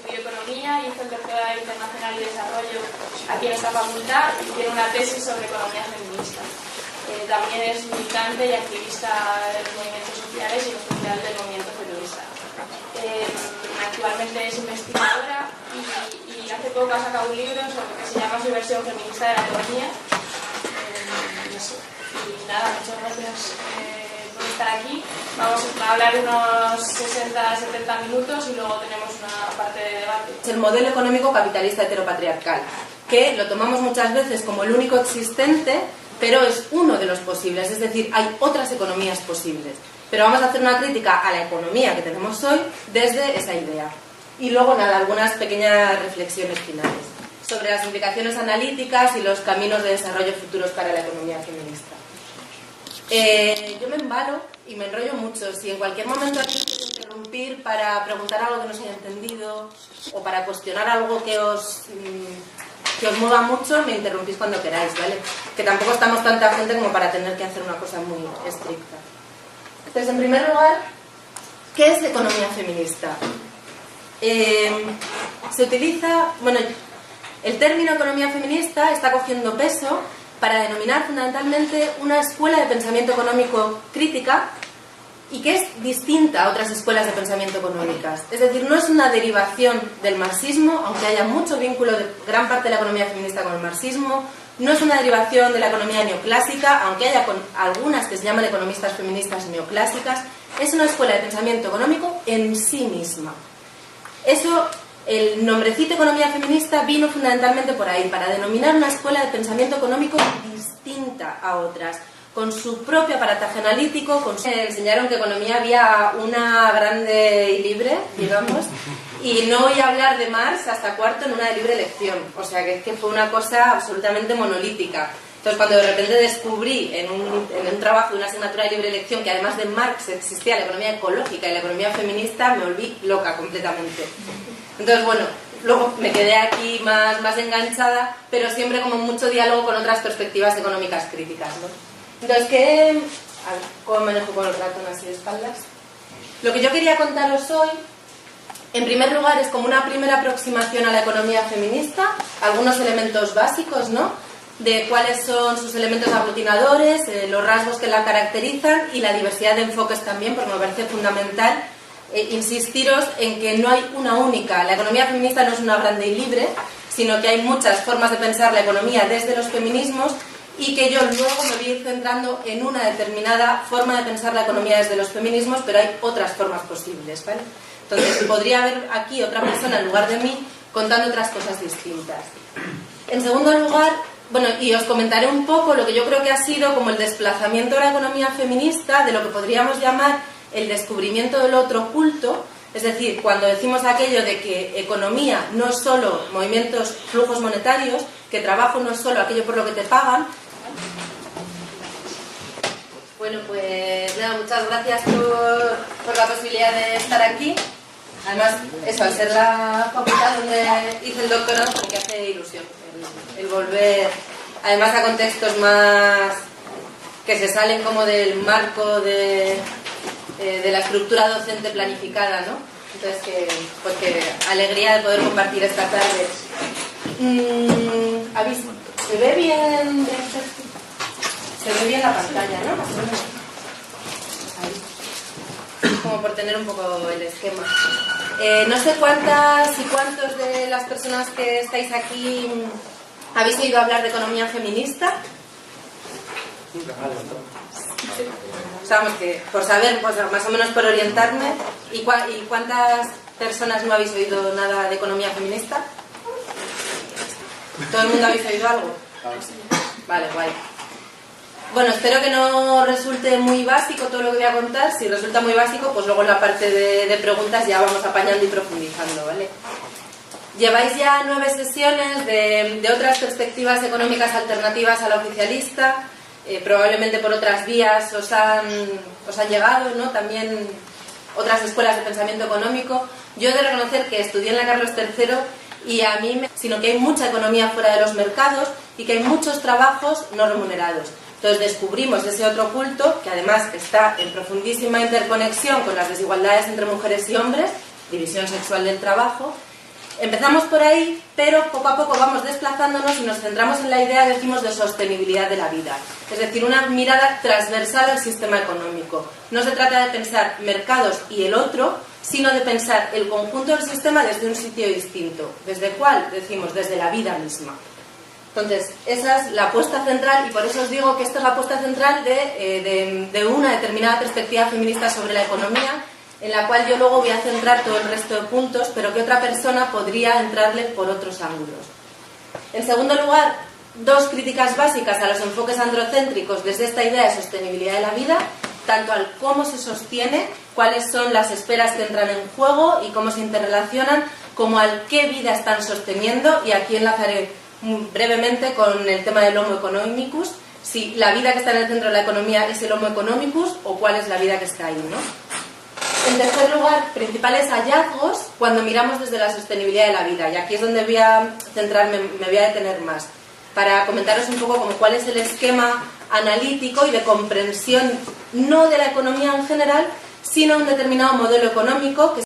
Speaker 1: Estudió economía, hizo el doctorado internacional y desarrollo aquí en esta facultad y tiene una tesis sobre economía feminista. También es militante y activista de los movimientos sociales y en especial del movimiento feminista. Actualmente es investigadora y hace poco ha sacado un libro sobre que se llama Su versión feminista de la economía. Y nada, muchas gracias por estar aquí. Vamos a hablar unos 60-70 minutos y luego tenemos una parte de debate.
Speaker 2: Es el modelo económico capitalista heteropatriarcal, que lo tomamos muchas veces como el único existente, pero es uno de los posibles, es decir, hay otras economías posibles. Pero vamos a hacer una crítica a la economía que tenemos hoy desde esa idea. Y luego, nada, algunas pequeñas reflexiones finales sobre las implicaciones analíticas y los caminos de desarrollo futuros para la economía feminista. Yo me embalo y me enrollo mucho. Si en cualquier momento aquí quiero interrumpir para preguntar algo que no se haya entendido o para cuestionar algo que os mueva mucho, me interrumpís cuando queráis, ¿vale? Que tampoco estamos tanta gente como para tener que hacer una cosa muy estricta. Entonces, en primer lugar, ¿qué es economía feminista? Se utiliza, bueno, el término economía feminista está cogiendo peso para denominar fundamentalmente una escuela de pensamiento económico crítica y que es distinta a otras escuelas de pensamiento económicas. Es decir, no es una derivación del marxismo, aunque haya mucho vínculo de gran parte de la economía feminista con el marxismo. No es una derivación de la economía neoclásica, aunque haya con algunas que se llaman economistas feministas neoclásicas. Es una escuela de pensamiento económico en sí misma. Eso, el nombrecito economía feminista vino fundamentalmente por ahí, para denominar una escuela de pensamiento económico distinta a otras, con su propio aparataje analítico. Me enseñaron que economía había una grande y libre, digamos, y no oí hablar de Marx hasta cuarto en una de libre elección. O sea que es que fue una cosa absolutamente monolítica. Entonces, cuando de repente descubrí en un trabajo de una asignatura de libre elección que además de Marx existía la economía ecológica y la economía feminista, me volví loca completamente. Entonces, bueno, luego me quedé aquí más enganchada, pero siempre como mucho diálogo con otras perspectivas económicas críticas, ¿no? Entonces, a ver, ¿cómo manejo con el ratón así de espaldas? Lo que yo quería contaros hoy, en primer lugar, es como una primera aproximación a la economía feminista, algunos elementos básicos, ¿no?, de cuáles son sus elementos aglutinadores, los rasgos que la caracterizan y la diversidad de enfoques también, porque me parece fundamental insistiros en que no hay una única. La economía feminista no es una grande y libre, sino que hay muchas formas de pensar la economía desde los feminismos y que yo luego me voy a ir centrando en una determinada forma de pensar la economía desde los feminismos, pero hay otras formas posibles, ¿vale? Entonces, podría haber aquí otra persona en lugar de mí contando otras cosas distintas. En segundo lugar, bueno, y os comentaré un poco lo que yo creo que ha sido como el desplazamiento de la economía feminista de lo que podríamos llamar el descubrimiento del otro oculto, es decir, cuando decimos aquello de que economía no es solo movimientos, flujos monetarios, que trabajo no es solo aquello por lo que te pagan. Bueno, pues nada, muchas gracias por la posibilidad de estar aquí. Además, eso, al ser la facultad donde hice el doctorado, como que hace ilusión el volver, además a contextos más que se salen como del marco de la estructura docente planificada, ¿no? Entonces, pues que alegría de poder compartir esta tarde. ¿Se ve bien? Se ve bien la pantalla, ¿no? Ahí. Como por tener un poco el esquema. No sé cuántas y cuántos de las personas que estáis aquí habéis oído hablar de economía feminista. Sabemos que, por saber, pues, más o menos por orientarme, ¿y cuántas personas no habéis oído nada de economía feminista? ¿Todo el mundo habéis oído algo? Vale, guay. Bueno, espero que no resulte muy básico todo lo que voy a contar. Si resulta muy básico, pues luego en la parte de preguntas ya vamos apañando y profundizando, ¿vale? Lleváis ya 9 sesiones de otras perspectivas económicas alternativas a la oficialista. Probablemente por otras vías os han llegado, ¿no? También otras escuelas de pensamiento económico. Yo he de reconocer que estudié en la Carlos III y a mí, sino que hay mucha economía fuera de los mercados y que hay muchos trabajos no remunerados. Entonces descubrimos ese otro oculto que además está en profundísima interconexión con las desigualdades entre mujeres y hombres, división sexual del trabajo. Empezamos por ahí, pero poco a poco vamos desplazándonos y nos centramos en la idea, decimos, de sostenibilidad de la vida. Es decir, una mirada transversal al sistema económico. No se trata de pensar mercados y el otro, sino de pensar el conjunto del sistema desde un sitio distinto. ¿Desde cuál? Decimos, desde la vida misma. Entonces, esa es la apuesta central y por eso os digo que esta es la apuesta central de una determinada perspectiva feminista sobre la economía, en la cual yo luego voy a centrar todo el resto de puntos, pero que otra persona podría entrarle por otros ángulos. En segundo lugar, 2 críticas básicas a los enfoques androcéntricos desde esta idea de sostenibilidad de la vida, tanto al cómo se sostiene, cuáles son las esferas que entran en juego y cómo se interrelacionan, como al qué vida están sosteniendo, y aquí enlazaré brevemente con el tema del Homo economicus, si la vida que está en el centro de la economía es el Homo economicus o cuál es la vida que está ahí, ¿no? En tercer lugar, principales hallazgos cuando miramos desde la sostenibilidad de la vida, y aquí es donde voy a centrarme, me voy a detener más, para comentaros un poco como cuál es el esquema analítico y de comprensión no de la economía en general, sino un determinado modelo económico que